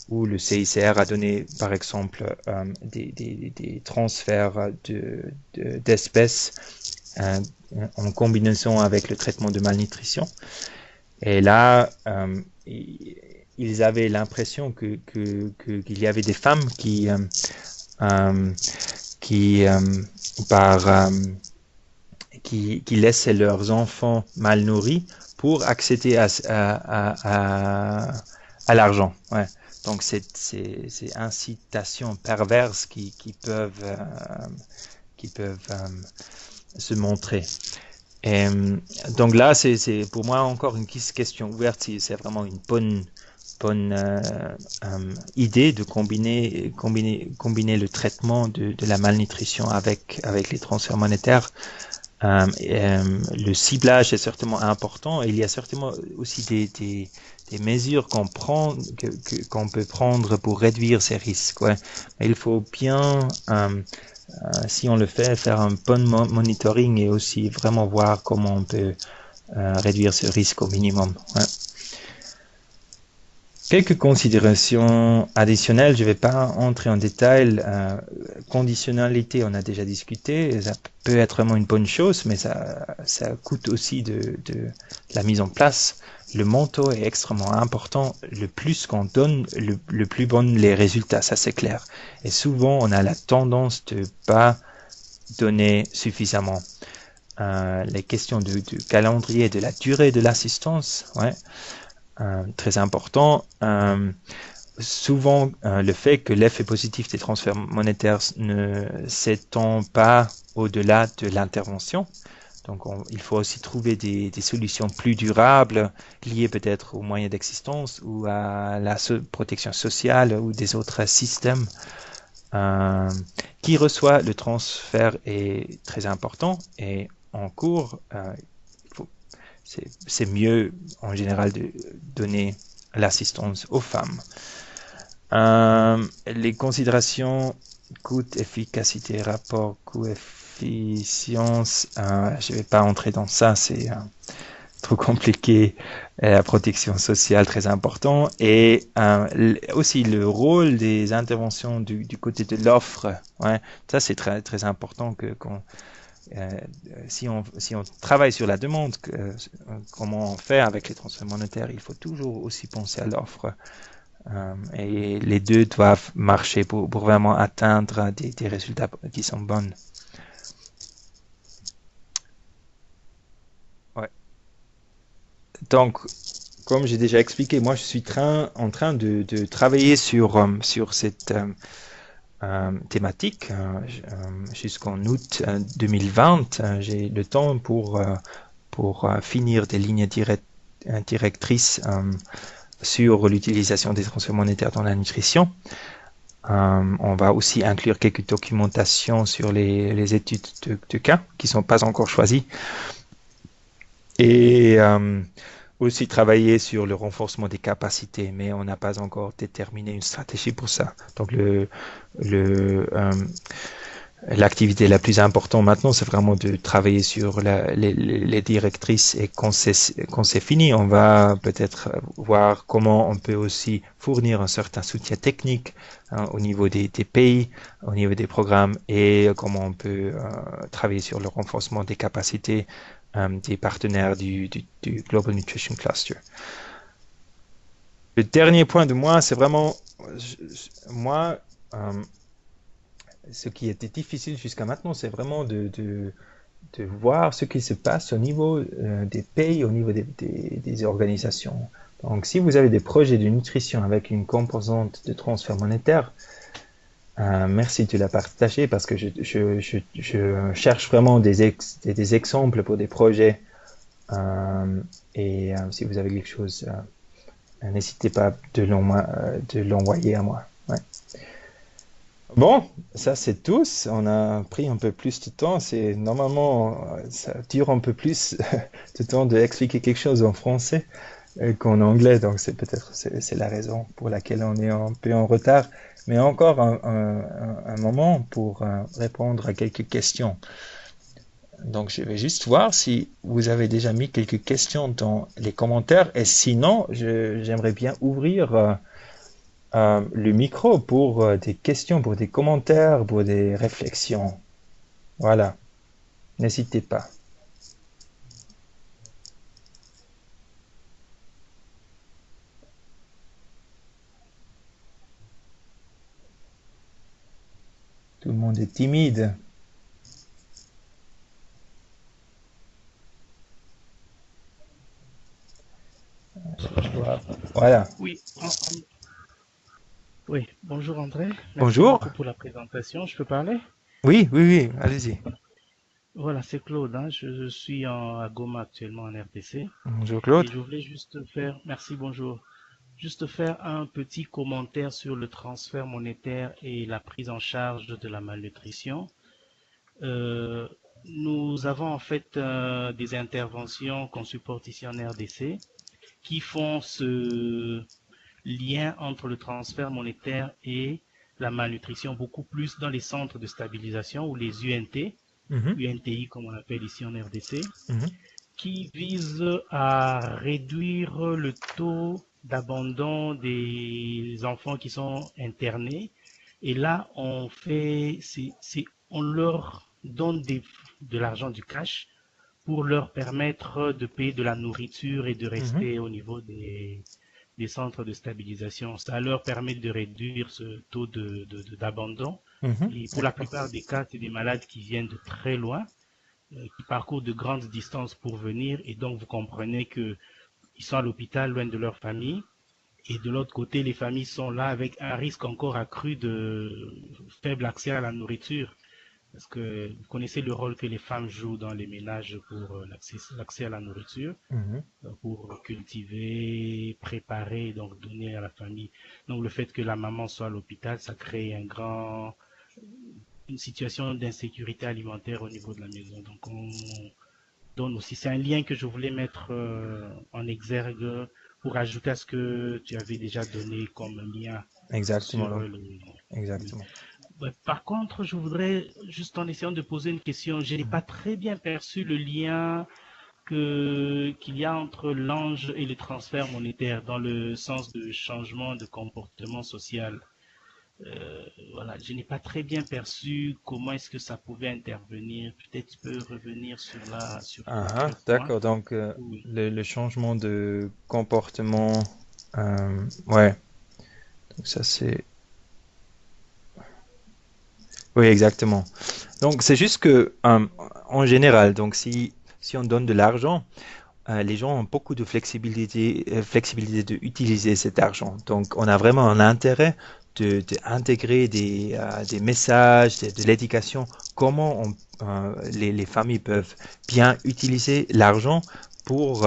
où le CICR a donné, par exemple, des transferts d'espèces en combinaison avec le traitement de malnutrition. Et là, ils avaient l'impression qu'il y avait des femmes qui laissaient leurs enfants mal nourris pour accéder à l'argent. Ouais. Donc c'est incitations perverses qui peuvent se montrer. Et donc là, c'est pour moi encore une question ouverte si c'est vraiment une bonne idée de combiner le traitement de la malnutrition avec les transferts monétaires. Le ciblage est certainement important et il y a certainement aussi des mesures qu'on peut prendre pour réduire ces risques. Ouais. Mais il faut bien, si on le fait, faire un bon monitoring et aussi vraiment voir comment on peut réduire ce risque au minimum. Ouais. Quelques considérations additionnelles, je ne vais pas entrer en détail. Conditionnalité, on a déjà discuté, ça peut être vraiment une bonne chose, mais ça coûte aussi de la mise en place. Le montant est extrêmement important. Le plus qu'on donne, le plus bon les résultats, ça c'est clair. Et souvent, on a la tendance de pas donner suffisamment. Les questions du calendrier, de la durée de l'assistance, ouais. Très important. Souvent, le fait que l'effet positif des transferts monétaires ne s'étend pas au-delà de l'intervention. Donc, il faut aussi trouver des solutions plus durables, liées peut-être aux moyens d'existence ou à la protection sociale ou des autres systèmes. Qui reçoit le transfert est très important et en cours, c'est mieux en général de donner l'assistance aux femmes. Les considérations coût, efficacité, rapport, coût, efficience, je ne vais pas entrer dans ça, c'est trop compliqué. La protection sociale, très important. Et aussi le rôle des interventions du côté de l'offre. Ouais, ça, c'est très, très important si on travaille sur la demande, comment on fait avec les transferts monétaires, il faut toujours aussi penser à l'offre. Et les deux doivent marcher pour vraiment atteindre des résultats qui sont bons. Ouais. Donc, comme j'ai déjà expliqué, moi je suis en train de travailler sur cette thématique jusqu'en août 2020. J'ai le temps pour finir des lignes directrices sur l'utilisation des transferts monétaires dans la nutrition. On va aussi inclure quelques documentations sur les études de cas qui ne sont pas encore choisies. Et aussi travailler sur le renforcement des capacités, mais on n'a pas encore déterminé une stratégie pour ça. Donc l'activité la plus importante maintenant, c'est vraiment de travailler sur les directrices, et quand c'est fini, on va peut-être voir comment on peut aussi fournir un certain soutien technique au niveau des pays, au niveau des programmes, et comment on peut travailler sur le renforcement des capacités des partenaires du Global Nutrition Cluster. Le dernier point de moi, c'est vraiment, ce qui était difficile jusqu'à maintenant, c'est vraiment de voir ce qui se passe au niveau des pays, au niveau des organisations. Donc, si vous avez des projets de nutrition avec une composante de transfert monétaire, merci de la partager, parce que je cherche vraiment des exemples pour des projets. Si vous avez quelque chose, n'hésitez pas de l'envoyer à moi. Ouais. Bon, ça c'est tout. On a pris un peu plus de temps. Normalement, ça dure un peu plus de temps d'expliquer quelque chose en français qu'en anglais. Donc c'est la raison pour laquelle on est un peu en retard. Mais encore un moment pour répondre à quelques questions. Donc je vais juste voir si vous avez déjà mis quelques questions dans les commentaires. Et sinon, j'aimerais bien ouvrir le micro pour des questions, pour des commentaires, pour des réflexions. Voilà. N'hésitez pas. Tout le monde est timide. Voilà. Oui, oui, bonjour André, merci Bonjour. beaucoup pour la présentation. Je peux parler? Oui, allez-y. Voilà, c'est Claude, hein. Je suis à Goma actuellement en RDC Bonjour et Claude. je voulais juste faire, merci, bonjour, juste faire un petit commentaire sur le transfert monétaire et la prise en charge de la malnutrition. Euh, Nous avons en fait des interventions qu'on supporte ici en RDC qui font ce lien entre le transfert monétaire et la malnutrition, beaucoup plus dans les centres de stabilisation ou les UNT, Mhm, UNTI comme on l'appelle ici en RDC, mhm, qui visent à réduire le taux d'abandon des enfants qui sont internés. Et là, on leur donne de l'argent, du cash, pour leur permettre de payer de la nourriture et de mhm, rester au niveau des centres de stabilisation. Ça leur permet de réduire ce taux d'abandon. mhm. Et pour la D'accord. plupart des cas, c'est des malades qui viennent de très loin, qui parcourent de grandes distances pour venir. Et donc, vous comprenez qu'ils sont à l'hôpital, loin de leur famille. Et de l'autre côté, les familles sont là avec un risque encore accru de faible accès à la nourriture. Parce que vous connaissez le rôle que les femmes jouent dans les ménages pour l'accès à la nourriture, Mhm, pour cultiver, préparer, donc donner à la famille. Donc le fait que la maman soit à l'hôpital, ça crée une situation d'insécurité alimentaire au niveau de la maison. Donc on donne aussi, c'est un lien que je voulais mettre en exergue pour ajouter à ce que tu avais déjà donné comme lien Exactement. sur Donc, le... Oui. exactement. Ouais, par contre, je voudrais, juste en essayant de poser une question, je n'ai pas Mhm. très bien perçu le lien qu'il y a entre l'ange et le transfert monétaire dans le sens de changement de comportement social. Voilà, je n'ai pas très bien perçu comment est-ce que ça pouvait intervenir. Peut-être tu peux revenir sur Ah, quelques points. d'accord. Donc, Oui. le changement de comportement, ouais. Donc ça c'est, oui, exactement. Donc c'est juste que, en général, donc si on donne de l'argent, les gens ont beaucoup de flexibilité d'utiliser cet argent. Donc, on a vraiment un intérêt d'intégrer des messages, de l'éducation, comment les familles peuvent bien utiliser l'argent pour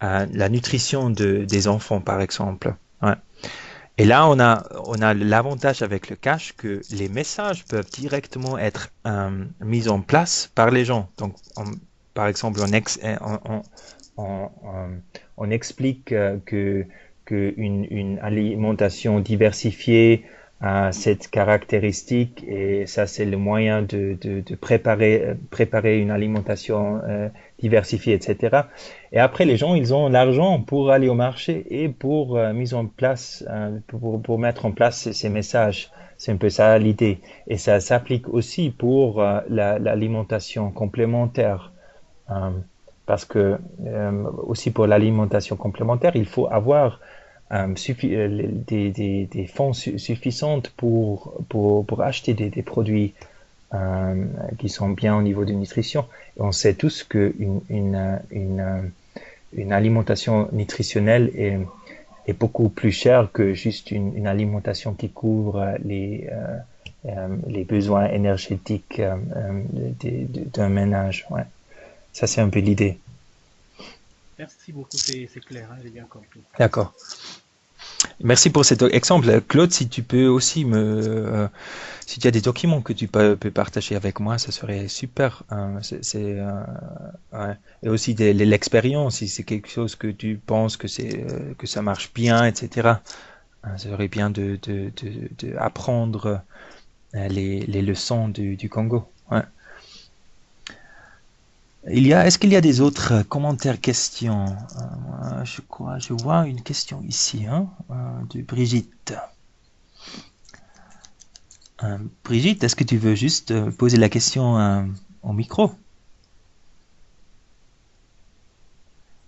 la nutrition des enfants, par exemple. Ouais. Et là, on a l'avantage avec le cash que les messages peuvent directement être mis en place par les gens. Donc, par exemple, on explique que une alimentation diversifiée a cette caractéristique et ça, c'est le moyen de préparer une alimentation diversifiée, etc. Et après, les gens, ils ont l'argent pour aller au marché et pour mise en place, pour mettre en place ces messages. C'est un peu ça l'idée. Et ça s'applique aussi pour l'alimentation complémentaire. Euh, parce que aussi pour l'alimentation complémentaire, il faut avoir des fonds suffisantes pour acheter des produits qui sont bien au niveau de nutrition. Et on sait tous une alimentation nutritionnelle est beaucoup plus chère que juste une alimentation qui couvre les besoins énergétiques d'un ménage. Ouais. Ça, c'est un peu l'idée. Merci beaucoup, c'est clair, hein, j'ai bien compris. D'accord. Merci pour cet exemple. Claude, si tu peux aussi si tu as des documents que tu peux partager avec moi, ça serait super. Ouais. Et aussi l'expérience, si c'est quelque chose que tu penses que ça marche bien, etc. Ça serait bien de apprendre les leçons du Congo. Ouais. Est-ce qu'il y a des autres commentaires, questions? Je vois une question ici, hein, de Brigitte. Brigitte, est-ce que tu veux juste poser la question au micro?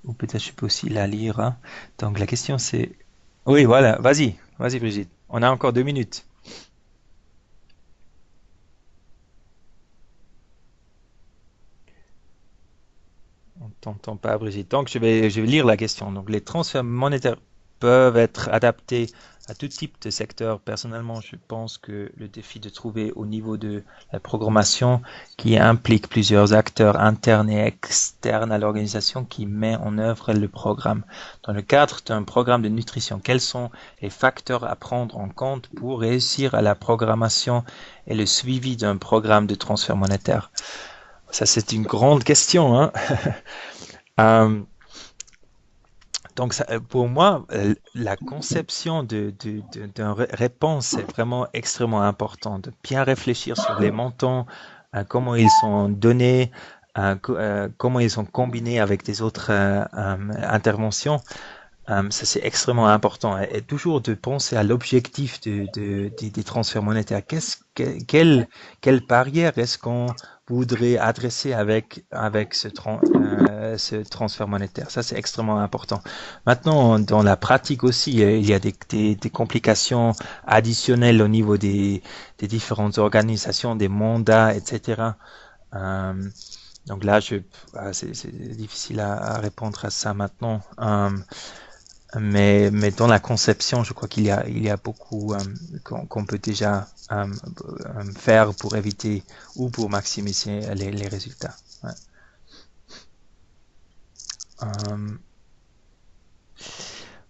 Ou peut-être je peux aussi la lire, hein. Donc la question c'est... Oui, voilà, vas-y Brigitte. On a encore 2 minutes. On t'entend pas, Brigitte. Donc, je vais lire la question. Donc, les transferts monétaires peuvent être adaptés à tout type de secteur. Personnellement, je pense que le défi de trouver au niveau de la programmation qui implique plusieurs acteurs internes et externes à l'organisation qui met en œuvre le programme. Dans le cadre d'un programme de nutrition, quels sont les facteurs à prendre en compte pour réussir à la programmation et le suivi d'un programme de transfert monétaire? Ça, c'est une grande question, hein. Euh, donc, pour moi, la conception d'une réponse est vraiment extrêmement importante. De bien réfléchir sur les montants, comment ils sont donnés, comment ils sont combinés avec des autres interventions. Ça, c'est extrêmement important. Et toujours de penser à l'objectif des transferts monétaires. Quelle barrière est-ce qu'on voudrait adresser avec ce transfert monétaire? Ça, c'est extrêmement important. Maintenant, dans la pratique aussi, il y a des complications additionnelles au niveau des différentes organisations, des mandats, etc. Euh, donc là, c'est difficile à répondre à ça maintenant. Mais dans la conception, je crois il y a beaucoup qu'on peut déjà faire pour éviter ou pour maximiser les résultats. Ouais. Euh,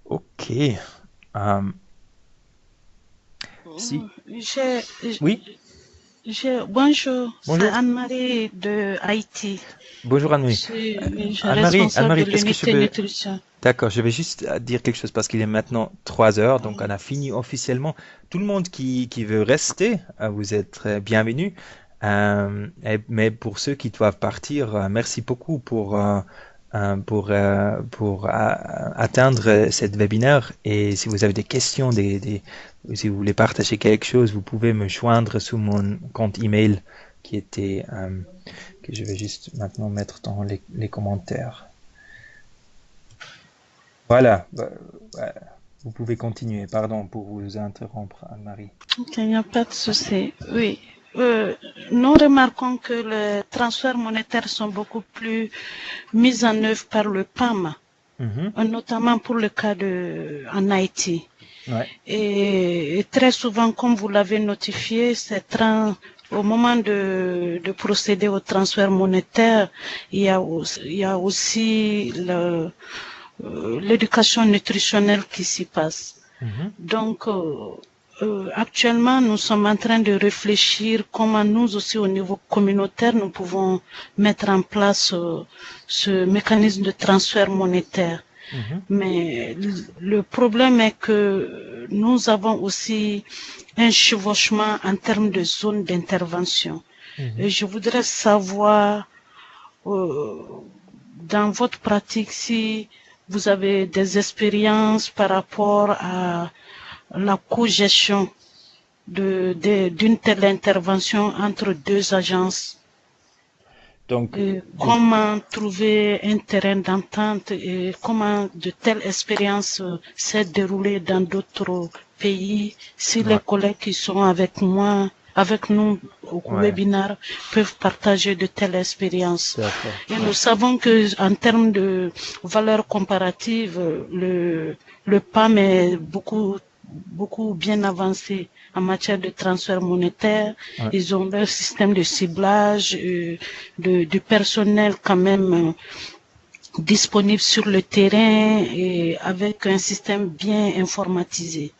ok. Euh, si. J'ai, Oui. bonjour, c'est Bonjour. Anne-Marie de Haïti. Bonjour Je Anne-Marie. suis Anne-Marie, responsable de Anne-Marie, est-ce que je l'unité peux... nutrition. D'accord, je vais juste dire quelque chose parce qu'il est maintenant 3 heures, donc on a fini officiellement. Tout le monde qui veut rester, vous êtes bienvenus. Mais pour ceux qui doivent partir, merci beaucoup pour atteindre cette webinaire. Et si vous avez des questions, si vous voulez partager quelque chose, vous pouvez me joindre sous mon compte email que je vais juste maintenant mettre dans les commentaires. Voilà, ouais, vous pouvez continuer. Pardon pour vous interrompre, Anne-Marie. Ok, il n'y a pas de souci. Oui, nous remarquons que les transferts monétaires sont beaucoup plus mis en œuvre par le PAM, notamment pour le cas en Haïti. Ouais. Et très souvent, comme vous l'avez notifié, au moment de procéder au transfert monétaire, il y a aussi l'éducation nutritionnelle qui s'y passe. Donc, actuellement, nous sommes en train de réfléchir comment nous aussi au niveau communautaire, nous pouvons mettre en place ce mécanisme de transfert monétaire. Mais le problème est que nous avons aussi un chevauchement en termes de zone d'intervention. Et je voudrais savoir, dans votre pratique, si vous avez des expériences par rapport à la co-gestion d'une telle intervention entre deux agences. Donc, comment trouver un terrain d'entente et comment de telles expériences s'est déroulées dans d'autres pays. Si les collègues qui sont avec nous au webinaire peuvent partager de telles expériences. Et nous savons que en termes de valeur comparative, le PAM est beaucoup bien avancé en matière de transfert monétaire. Ils ont leur système de ciblage, du personnel quand même disponible sur le terrain et avec un système bien informatisé.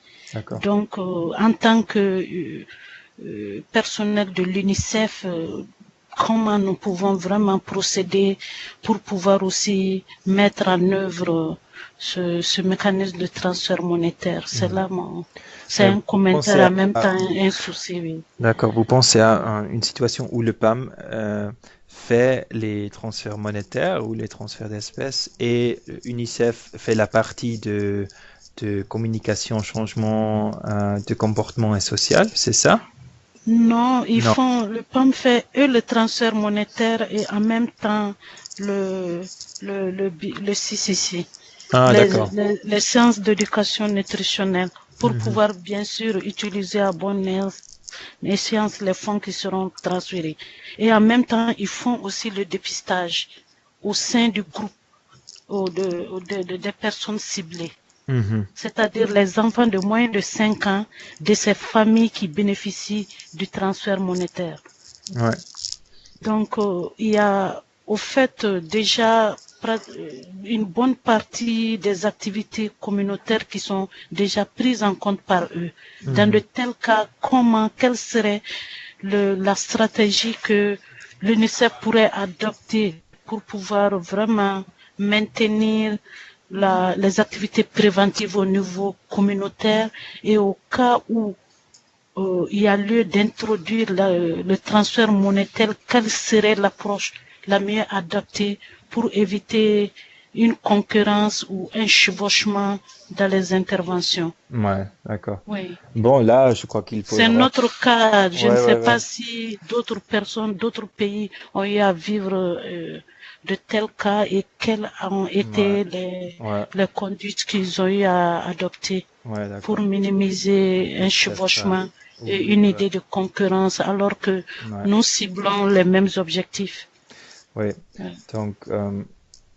Donc, en tant que personnel de l'UNICEF, comment nous pouvons vraiment procéder pour pouvoir aussi mettre en œuvre ce mécanisme de transfert monétaire. C'est un commentaire en même temps un souci. Oui. D'accord, vous pensez à une situation où le PAM fait les transferts monétaires ou les transferts d'espèces et UNICEF fait la partie de communication, changement de comportement et social, c'est ça? Non, le PAM fait le transfert monétaire et en même temps le CCC. Les séances d'éducation nutritionnelle pour pouvoir bien sûr utiliser à bonne escient les fonds qui seront transférés. Et en même temps, ils font aussi le dépistage au sein du groupe des personnes ciblées. C'est-à-dire les enfants de moins de 5 ans de ces familles qui bénéficient du transfert monétaire. Donc, il y a au fait déjà une bonne partie des activités communautaires qui sont déjà prises en compte par eux. Dans de tels cas, quelle serait la stratégie que l'UNICEF pourrait adopter pour pouvoir vraiment maintenir les activités préventives au niveau communautaire et au cas où il y a lieu d'introduire le transfert monétaire, quelle serait l'approche la mieux adaptée pour éviter une concurrence ou un chevauchement dans les interventions. Ouais, d'accord. Oui. Bon, là, je crois qu'il faut... C'est notre cas. Je ne sais pas si d'autres personnes, d'autres pays ont eu à vivre de tels cas et quelles ont été les conduites qu'ils ont eu à adopter pour minimiser un chevauchement et une idée de concurrence alors que nous ciblons les mêmes objectifs. Oui, donc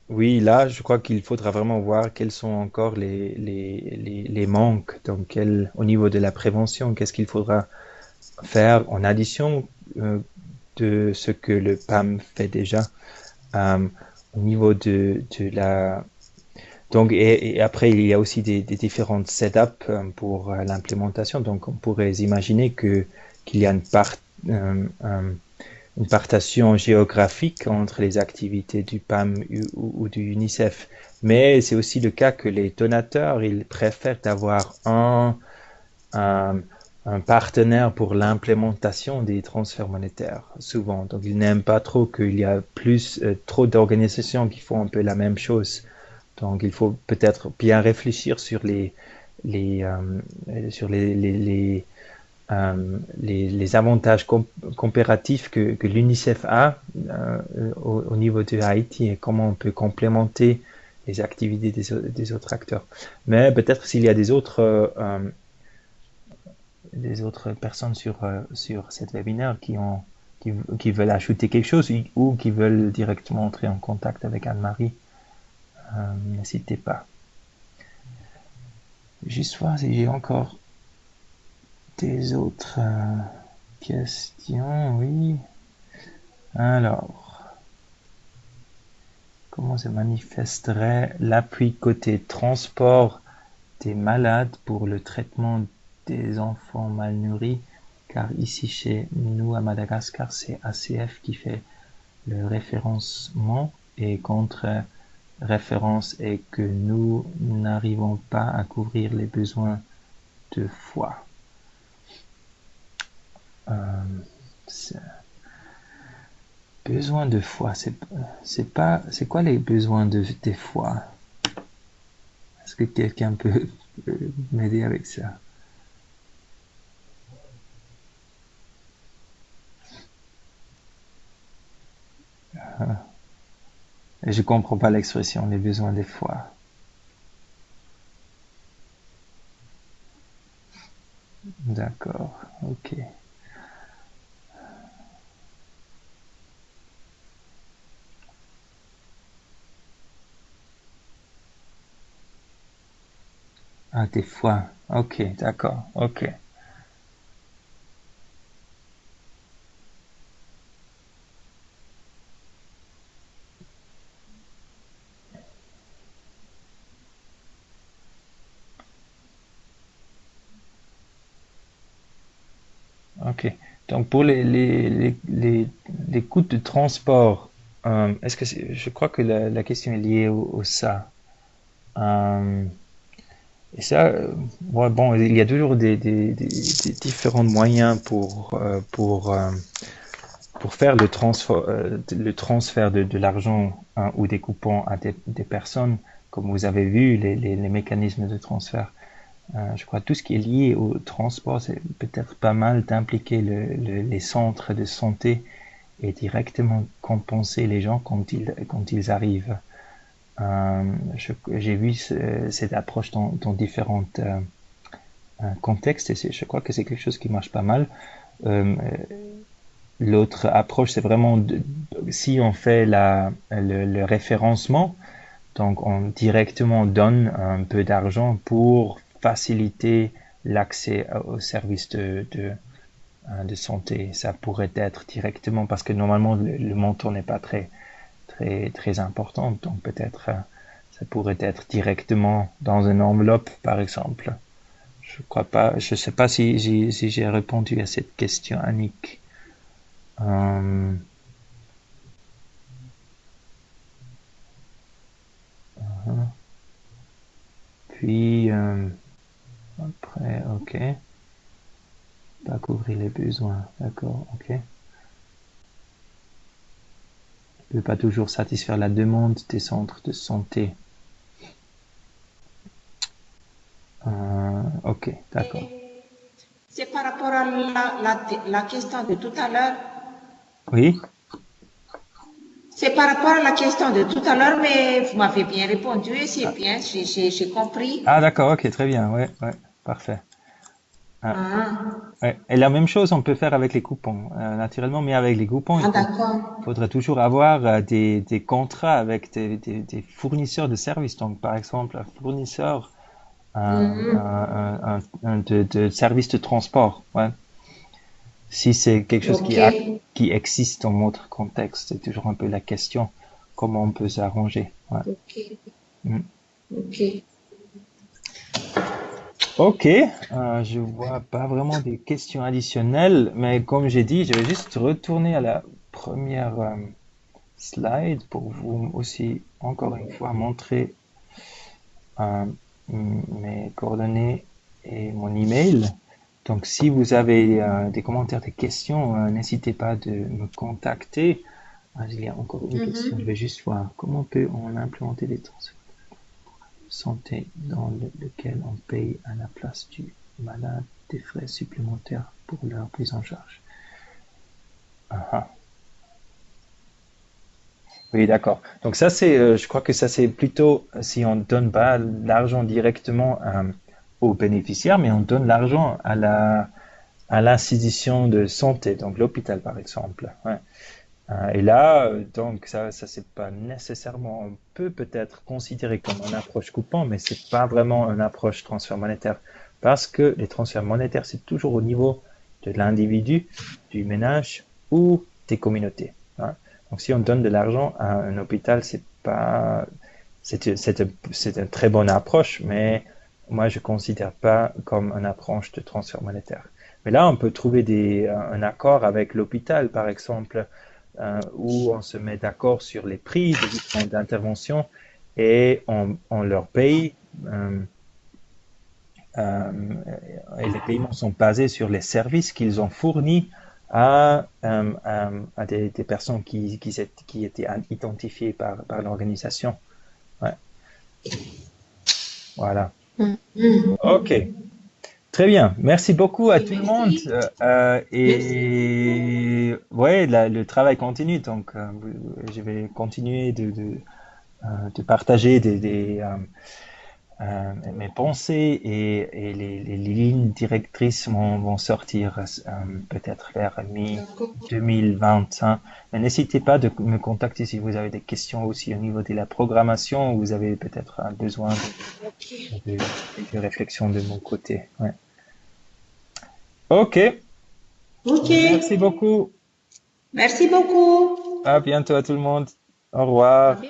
oui, là, je crois qu'il faudra vraiment voir quels sont encore les manques, donc au niveau de la prévention, qu'est-ce qu'il faudra faire en addition de ce que le PAM fait déjà au niveau de la... Donc, et après, il y a aussi des différentes setups pour l'implémentation. Donc, on pourrait imaginer qu'il y a une partation géographique entre les activités du PAM ou du UNICEF. Mais c'est aussi le cas que les donateurs, ils préfèrent avoir un partenaire pour l'implémentation des transferts monétaires, souvent. Donc, ils n'aiment pas trop qu'il y a trop d'organisations qui font un peu la même chose. Donc, il faut peut-être bien réfléchir sur les avantages comparatifs que l'UNICEF a au niveau de Haïti et comment on peut complémenter les activités des autres acteurs. Mais peut-être s'il y a des autres des autres personnes sur cet webinaire qui veulent ajouter quelque chose ou qui veulent directement entrer en contact avec Anne-Marie, n'hésitez pas. Juste voir si j'ai encore des autres questions. Oui. Alors, comment se manifesterait l'appui côté transport des malades pour le traitement des enfants mal nourris? Car ici chez nous à Madagascar, c'est ACF qui fait le référencement et contre-référence est que nous n'arrivons pas à couvrir les besoins de foie. Besoin de foie, c'est quoi les besoins des foies? Est-ce que quelqu'un peut m'aider avec ça? Et je comprends pas l'expression, les besoins des foies. D'accord, ok. Ah, des foies. Ok, d'accord, ok. Ok. Donc pour les coûts de transport, est-ce que je crois que la question est liée au ça. Et ça, ouais, bon, il y a toujours des différents moyens pour faire le transfert de l'argent ou des coupons à des personnes. Comme vous avez vu, les mécanismes de transfert. Je crois que tout ce qui est lié au transport, c'est peut-être pas mal d'impliquer les centres de santé et directement compenser les gens quand ils arrivent. J'ai vu cette approche dans différents contextes et je crois que c'est quelque chose qui marche pas mal. L'autre approche, c'est vraiment si on fait le référencement, donc on directement donne un peu d'argent pour faciliter l'accès aux services de santé. Ça pourrait être directement parce que normalement le montant n'est pas très important, donc peut-être ça pourrait être directement dans une enveloppe par exemple. Je crois pas, je sais pas si j'ai répondu à cette question, Annick. Puis après, ok. Pas couvrir les besoins, d'accord, ok. Ne peut pas toujours satisfaire la demande des centres de santé. Ok, d'accord. C'est par rapport à la question de tout à l'heure. Oui. C'est par rapport à la question de tout à l'heure, mais vous m'avez bien répondu et c'est bien, j'ai compris. Ah d'accord, ok, très bien, ouais, parfait. Ouais. Et la même chose, on peut faire avec les coupons, naturellement, mais avec les coupons, il faudrait toujours avoir des contrats avec des fournisseurs de services. Donc, par exemple, un fournisseur de services de transport. Ouais. Si c'est quelque chose qui existe dans notre contexte, c'est toujours un peu la question, comment on peut s'arranger. Ouais. Ok, je vois pas vraiment des questions additionnelles, mais comme j'ai dit, je vais juste retourner à la première slide pour vous aussi encore une fois montrer mes coordonnées et mon email. Donc si vous avez des commentaires, des questions, n'hésitez pas de me contacter. Il y a encore une question, je vais juste voir comment peut-on implémenter des transferts santé dans lequel on paye à la place du malade des frais supplémentaires pour leur prise en charge. Oui, d'accord. Donc ça, je crois que ça, c'est plutôt si on ne donne pas l'argent directement aux bénéficiaires, mais on donne l'argent à à l'institution de santé, donc l'hôpital par exemple. Ouais. Et là, donc ça c'est pas nécessairement, on peut peut-être considérer comme une approche coupant, mais c'est pas vraiment une approche transfert monétaire parce que les transferts monétaires c'est toujours au niveau de l'individu, du ménage ou des communautés. Hein. Donc si on donne de l'argent à un hôpital, c'est une très bonne approche, mais moi je considère pas comme une approche de transfert monétaire. Mais là, on peut trouver un accord avec l'hôpital, par exemple, où on se met d'accord sur les prix des différentes interventions et on leur paye. Et les paiements sont basés sur les services qu'ils ont fournis à des personnes qui étaient identifiées par l'organisation. Ouais. Voilà. OK. Très bien. Merci beaucoup à tout le monde. Et ouais, le travail continue. Donc, je vais continuer de partager mes pensées et les lignes directrices vont sortir peut-être vers mi-2025. Mais n'hésitez pas de me contacter si vous avez des questions aussi au niveau de la programmation ou vous avez peut-être besoin de réflexion de mon côté. Ouais. OK. Merci beaucoup. Merci beaucoup. À bientôt à tout le monde. Au revoir.